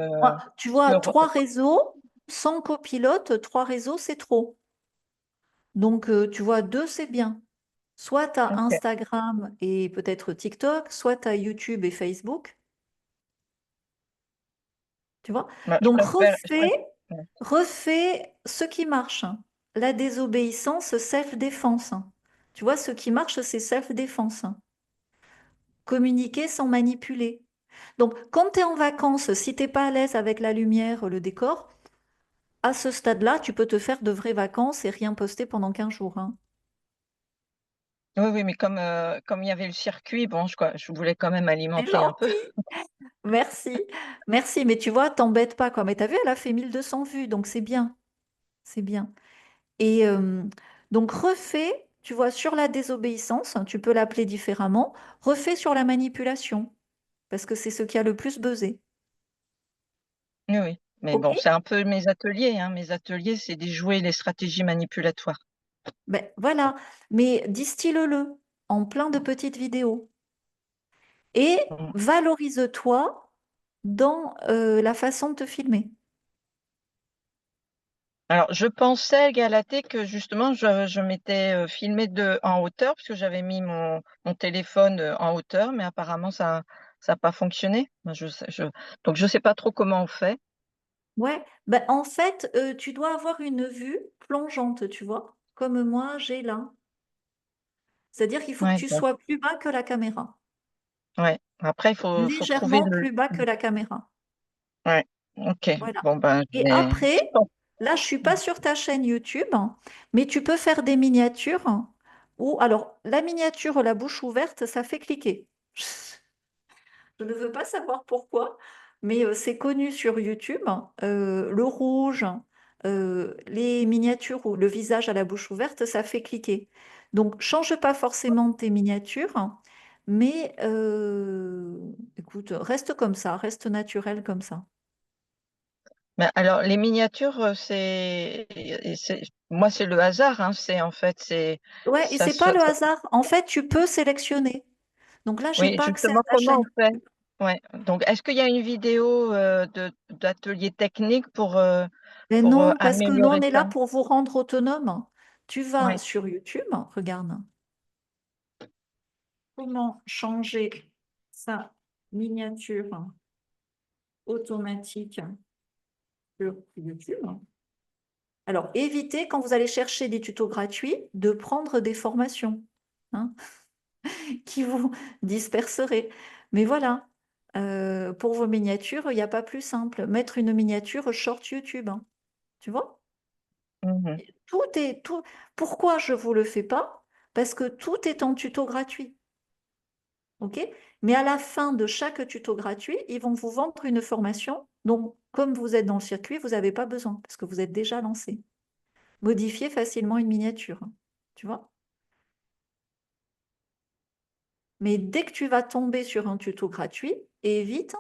Tu vois, sur. 3 réseaux, sans copilote, 3 réseaux, c'est trop. Donc, tu vois, 2, c'est bien. Soit tu as Ok. Instagram et peut-être TikTok, soit tu as YouTube et Facebook, tu vois. Bah, Donc, je préfère. Ouais. refais ce qui marche. La désobéissance, self-défense. Tu vois, ce qui marche, c'est self-défense. Communiquer sans manipuler. Donc, quand tu es en vacances, si tu n'es pas à l'aise avec la lumière, le décor, à ce stade-là, tu peux te faire de vraies vacances et rien poster pendant 15 jours, hein. Oui, oui, mais comme il y avait le circuit, bon, je voulais quand même C'est alimenter un peu. gentil. Merci. Merci. Mais tu vois, t'embête pas, quoi. Mais t'as vu, elle a fait 1 200 vues, donc c'est bien. C'est bien. Et donc, refais, tu vois, sur la désobéissance, hein, tu peux l'appeler différemment, refais sur la manipulation, parce que c'est ce qui a le plus buzzé. Oui, oui. Mais OK? bon, c'est un peu mes ateliers, hein. Mes ateliers, c'est de jouer les stratégies manipulatoires. Ben voilà. Mais distille-le en plein de petites vidéos. Et Mmh. valorise-toi dans la façon de te filmer. Alors, je pensais, Galatée, que justement, je m'étais, filmée en hauteur, parce que j'avais mis mon téléphone, en hauteur, mais apparemment ça a pas fonctionné. Moi, donc je sais pas trop comment on fait. Ouais, ben, en fait, tu dois avoir une vue plongeante, tu vois, comme moi j'ai là. C'est-à-dire qu'il faut que Ouais, tu bon, sois plus bas que la caméra, ouais. Après, il faut trouver légèrement le. plus bas que la caméra. Ouais, OK. Voilà. Bon, ben, Et après, là, je suis pas sur ta chaîne YouTube, hein, mais tu peux faire des miniatures où, alors, la miniature, la bouche ouverte, ça fait cliquer. Je ne veux pas savoir pourquoi, mais c'est connu sur YouTube. Le rouge, les miniatures ou le visage à la bouche ouverte, ça fait cliquer. Donc, change pas forcément tes miniatures, mais écoute, reste comme ça, reste naturel comme ça. Mais alors, les miniatures, moi, c'est le hasard, hein, Ouais, et ça c'est se, pas le hasard. En fait, tu peux sélectionner. Donc là, j'ai oui, pas accès à justement, ta comment chaîne. on fait? Ouais. Donc, est-ce qu'il y a une vidéo d'atelier technique Mais pour non, parce que nous, on améliorer est ça? là pour vous rendre autonome. Tu vas Oui. sur YouTube, regarde, comment changer sa miniature automatique sur YouTube. Alors, évitez, quand vous allez chercher des tutos gratuits, de prendre des formations, hein, qui vous disperseraient. Mais voilà, pour vos miniatures, il n'y a pas plus simple. Mettre une miniature short YouTube, hein, tu vois? Mhm. Tout est tout. Pourquoi je ne vous le fais pas? Parce que tout est en tuto gratuit. OK? Mais à la fin de chaque tuto gratuit, ils vont vous vendre une formation. Donc, comme vous êtes dans le circuit, vous n'avez pas besoin parce que vous êtes déjà lancé. Modifier facilement une miniature, hein, tu vois? Mais dès que tu vas tomber sur un tuto gratuit, évite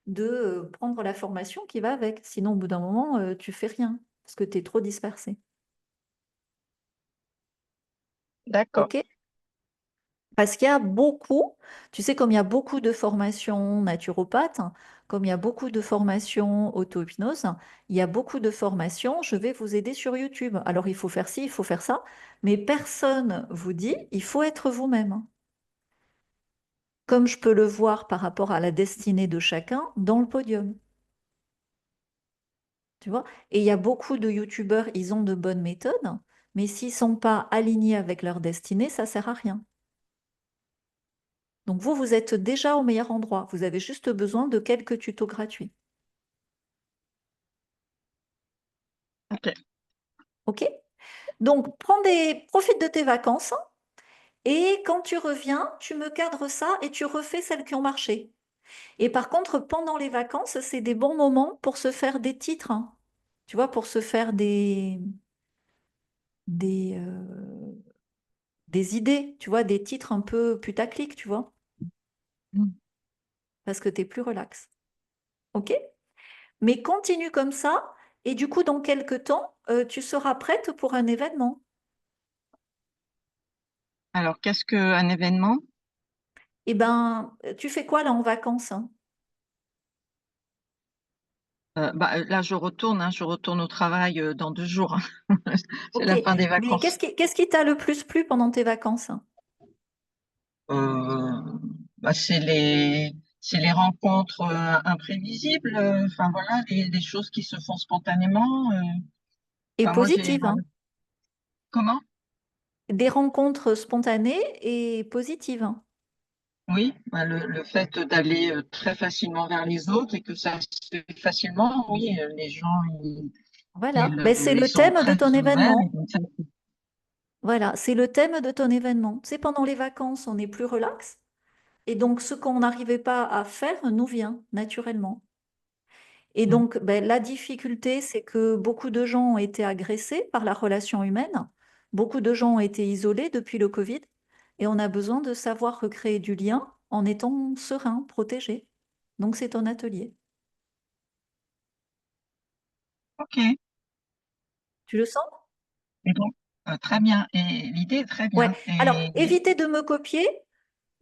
de prendre la formation qui va avec. Sinon, au bout d'un moment, tu fais rien parce que tu es trop dispersé. D'accord. OK? Parce qu'il y a beaucoup, tu sais, comme il y a beaucoup de formations naturopathes, comme il y a beaucoup de formations auto-hypnose, il y a beaucoup de formations, je vais vous aider sur YouTube. Alors, il faut faire ci, il faut faire ça, mais personne vous dit, il faut être vous-même. Comme je peux le voir par rapport à la destinée de chacun dans le podium. Tu vois? Et il y a beaucoup de YouTubeurs, ils ont de bonnes méthodes, mais s'ils ne sont pas alignés avec leur destinée, ça ne sert à rien. Donc vous, vous êtes déjà au meilleur endroit. Vous avez juste besoin de quelques tutos gratuits. OK. OK? Donc profite de tes vacances et quand tu reviens, tu me cadres ça et tu refais celles qui ont marché. Et par contre, pendant les vacances, c'est des bons moments pour se faire des titres, hein. Tu vois, pour se faire des, des idées, tu vois, des titres un peu putaclic, tu vois, Mm. parce que tu es plus relax. OK? Mais continue comme ça et du coup, dans quelques temps, tu seras prête pour un événement. Alors, qu'est-ce qu'un événement? Eh ben, tu fais quoi là en vacances, hein? Là, je retourne au travail dans 2 jours, hein. C'est Ok, la fin des mais vacances. qu'est-ce qui t'a le plus plu pendant tes vacances? Euh, c'est les rencontres imprévisibles, enfin voilà, les choses qui se font spontanément. Et Enfin, moi, j'ai positives, hein? comment? Des rencontres spontanées et positives, hein. Oui, le fait d'aller très facilement vers les autres et que ça se fait facilement, oui, les gens Voilà, ben, c'est ils le sont thème de très ton ouverts. événement. Voilà, c'est le thème de ton événement. C'est pendant les vacances, on est plus relax. Et donc, ce qu'on n'arrivait pas à faire nous vient naturellement. Et Mm. donc, ben, la difficulté, c'est que beaucoup de gens ont été agressés par la relation humaine. Beaucoup de gens ont été isolés depuis le Covid. Et on a besoin de savoir recréer du lien en étant serein, protégé. Donc, c'est ton atelier. OK. Tu le sens? Et donc, très bien. Et l'idée est très Ouais. bien. Alors, Et évitez de me copier.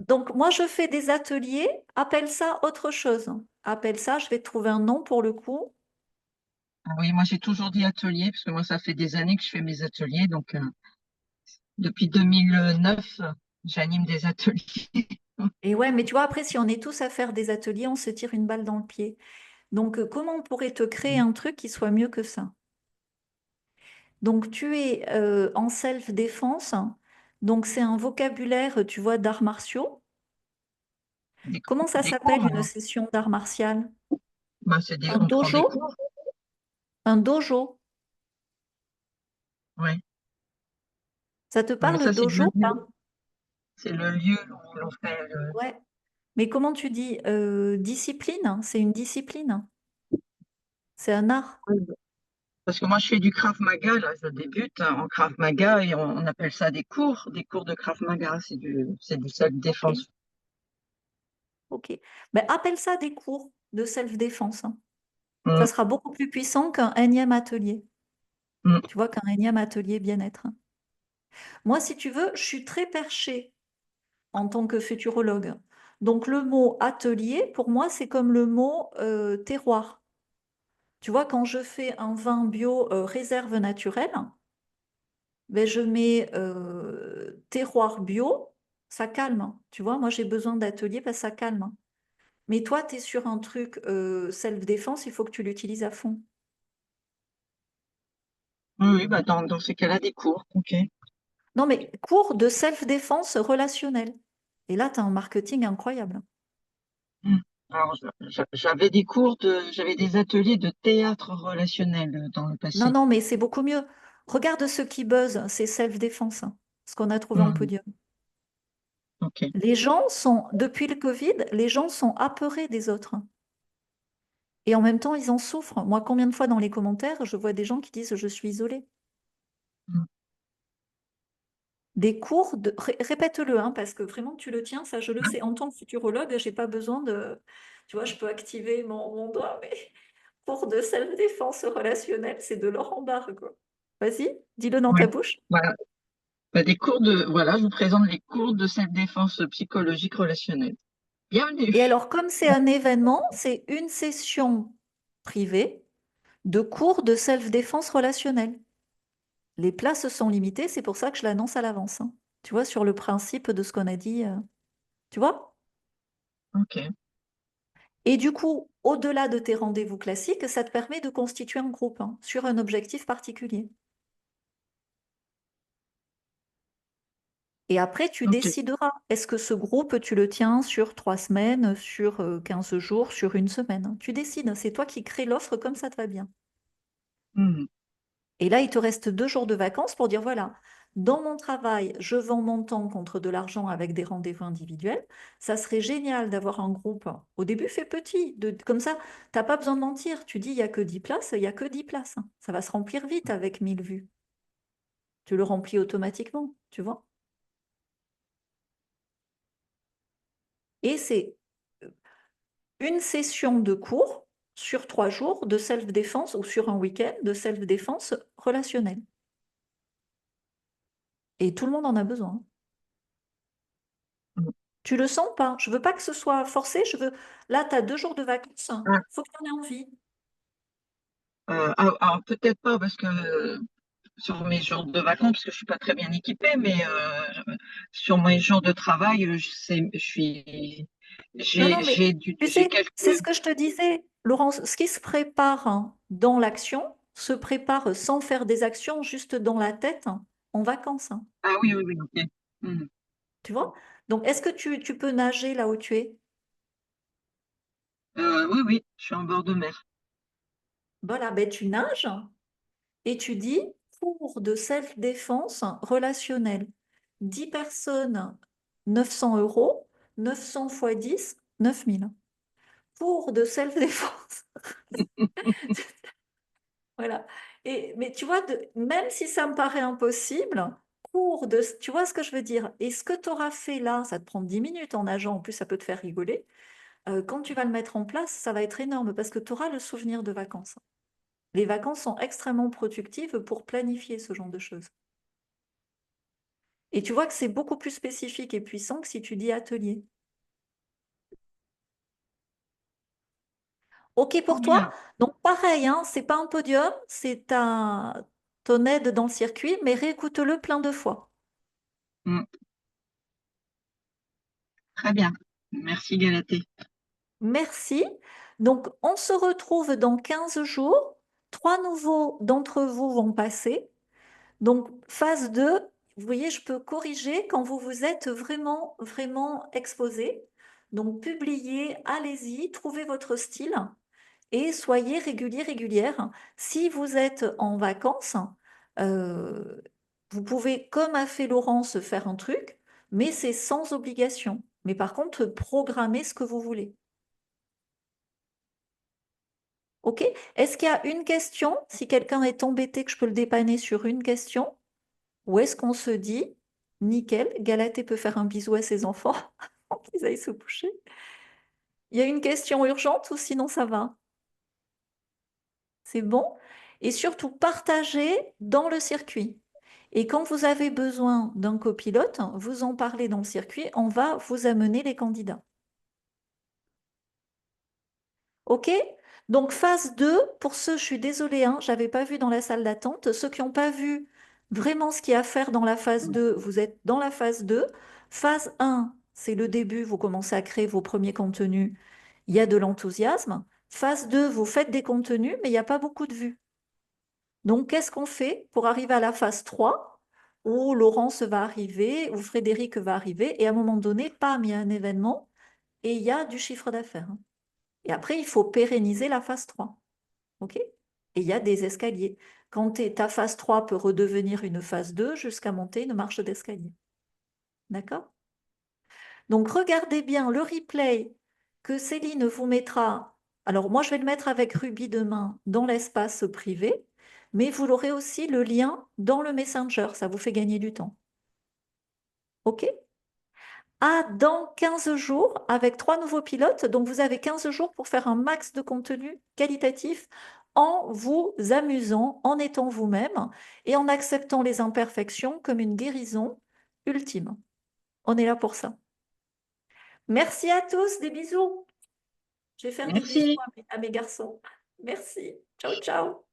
Donc, moi, je fais des ateliers. Appelle ça autre chose. Appelle ça, je vais te trouver un nom pour le coup. ah oui, moi j'ai toujours dit atelier, parce que moi ça fait des années que je fais mes ateliers, donc depuis 2009, j'anime des ateliers. Et ouais, mais tu vois, après, si on est tous à faire des ateliers, on se tire une balle dans le pied. Donc, comment on pourrait te créer un truc qui soit mieux que ça? Donc, tu es en self-défense. Donc, c'est un vocabulaire, tu vois, d'arts martiaux. Comment ça Des cours, s'appelle une alors. session d'arts martial? Un On prend des dojo? cours. Un dojo. Ouais. Ça te Mais parle, ça, dojo? Pas. c'est le lieu où l'on fait Ouais. Mais comment tu dis discipline? C'est une discipline. C'est un art. Parce que moi, je fais du Krav Maga, là, je débute en Krav Maga et on appelle ça des cours de Krav Maga. C'est du Ok, self-défense. ok. Ben, appelle ça des cours de self-défense, hein. Ça Mm, sera beaucoup plus puissant qu'un énième atelier. mm. Tu vois, qu'un énième atelier bien-être, hein. Moi, si tu veux, je suis très perchée en tant que futurologue. Donc, le mot atelier, pour moi, c'est comme le mot terroir. Tu vois, quand je fais un vin bio réserve naturelle, ben, je mets terroir bio, ça calme. Tu vois, moi, j'ai besoin d'atelier parce que ça calme. Mais toi, tu es sur un truc self-défense, il faut que tu l'utilises à fond. Oui, oui, bah dans ces cas-là, des cours. OK. Non, mais cours de self-défense relationnelle. Et là, tu as un marketing incroyable. Mm. Alors, j'avais des ateliers de théâtre relationnel dans le Non, passé. non, mais c'est beaucoup mieux. Regarde ce qui buzz, c'est self-défense, hein, ce qu'on a trouvé en Mm, podium. OK. Les gens sont, depuis le Covid, les gens sont apeurés des autres. Et en même temps, ils en souffrent. Moi, combien de fois dans les commentaires, je vois des gens qui disent je suis isolé. Mm. Des cours de. Répète-le, hein, parce que vraiment, tu le tiens, ça, je le sais. En tant que futurologue, j'ai pas besoin de. Tu vois, je peux activer mon doigt, mais cours de self-défense relationnelle, c'est de l'or en barre, quoi. Vas-y, dis-le dans Ouais. ta bouche. Voilà. Bah, voilà, je vous présente les cours de self-défense psychologique relationnelle. Bienvenue. Et alors, comme c'est un événement, c'est une session privée de cours de self-défense relationnelle. Les places sont limitées, c'est pour ça que je l'annonce à l'avance, hein. Tu vois, sur le principe de ce qu'on a dit, tu vois? OK. Et du coup, au-delà de tes rendez-vous classiques, ça te permet de constituer un groupe, hein, sur un objectif particulier. Et après, tu OK. décideras, est-ce que ce groupe, tu le tiens sur 3 semaines, sur 15 jours, sur une semaine, hein. Tu décides, c'est toi qui crée l'offre comme ça te va bien. Mm. Et là, il te reste 2 jours de vacances pour dire, voilà, dans mon travail, je vends mon temps contre de l'argent avec des rendez-vous individuels. Ça serait génial d'avoir un groupe. Au début, fais petit. Comme ça, tu n'as pas besoin de mentir. Tu dis, il n'y a que 10 places, il n'y a que 10 places, hein. Ça va se remplir vite avec 1000 vues. Tu le remplis automatiquement, tu vois. Et c'est une session de cours sur 3 jours de self-défense ou sur un week-end de self-défense relationnelle. Et tout le monde en a besoin. Mm. Tu le sens pas? Je veux pas que ce soit forcé. Là, tu as 2 jours de vacances. Ah, Faut que tu en aies envie. alors peut-être pas parce que sur mes jours de vacances, parce que je suis pas très bien équipée, mais sur mes jours de travail, Non, non, mais tu j'ai sais, c'est ce quelques. que je te disais, Laurence. Ce qui se prépare, hein, dans l'action se prépare sans faire des actions, juste dans la tête, hein, en vacances, hein. Ah oui, oui, oui, ok. Mhm. Tu vois? Donc, est-ce que tu peux nager là où tu es? Oui, oui, je suis en bord de mer. Voilà, ben, tu nages et tu dis cours de self-défense relationnelle. 10 personnes, 900 €, 900 fois 10, 9000. Cours de self-défense. Voilà. Mais tu vois, même si ça me paraît impossible, tu vois ce que je veux dire? Et ce que tu auras fait là, ça te prend 10 minutes en nageant, en plus ça peut te faire rigoler. Quand tu vas le mettre en place, ça va être énorme parce que tu auras le souvenir de vacances. Les vacances sont extrêmement productives pour planifier ce genre de choses. Et tu vois que c'est beaucoup plus spécifique et puissant que si tu dis atelier. OK Trop pour toi? bien. Donc pareil, hein, c'est pas un podium, c'est ton aide dans le circuit, mais réécoute-le plein de fois. Mm. Très bien. Merci Galatée. Merci. Donc on se retrouve dans 15 jours. 3 nouveaux d'entre vous vont passer. Donc phase 2, vous voyez, je peux corriger quand vous vous êtes vraiment, vraiment exposé. Donc publiez, allez-y, trouvez votre style. Et soyez réguliers, régulières. Si vous êtes en vacances, euh, vous pouvez, comme a fait Laurence, faire un truc, mais c'est sans obligation. Mais par contre, programmez ce que vous voulez. OK? Est-ce qu'il y a une question? Si quelqu'un est embêté que je peux le dépanner sur une question, ou est-ce qu'on se dit, nickel, Galatée peut faire un bisou à ses enfants avant qu'ils aillent se coucher? Il y a une question urgente ou sinon ça va? C'est bon? Et surtout, partagez dans le circuit. Et quand vous avez besoin d'un copilote, vous en parlez dans le circuit, on va vous amener les candidats. OK? Donc, phase 2, pour ceux, je suis désolée, hein, je n'avais pas vu dans la salle d'attente. Ceux qui n'ont pas vu vraiment ce qu'il y a à faire dans la phase 2, vous êtes dans la phase 2. Phase 1, c'est le début, vous commencez à créer vos premiers contenus. Il y a de l'enthousiasme. Phase 2, vous faites des contenus, mais il n'y a pas beaucoup de vues. Donc, qu'est-ce qu'on fait pour arriver à la phase 3, où Laurence va arriver, où Frédéric va arriver, et à un moment donné, pam, il y a un événement, et il y a du chiffre d'affaires. Et après, il faut pérenniser la phase 3. OK? Et il y a des escaliers. Quand ta phase 3 peut redevenir une phase 2 jusqu'à monter une marche d'escalier. D'accord? Donc, regardez bien le replay que Céline vous mettra. Alors, moi, je vais le mettre avec Ruby demain dans l'espace privé, mais vous l'aurez aussi le lien dans le Messenger. Ça vous fait gagner du temps. OK? À dans 15 jours avec 3 nouveaux pilotes. Donc, vous avez 15 jours pour faire un max de contenu qualitatif en vous amusant, en étant vous-même et en acceptant les imperfections comme une guérison ultime. On est là pour ça. Merci à tous, des bisous. Je vais faire des bisous Merci. à mes garçons. Merci. Ciao, ciao.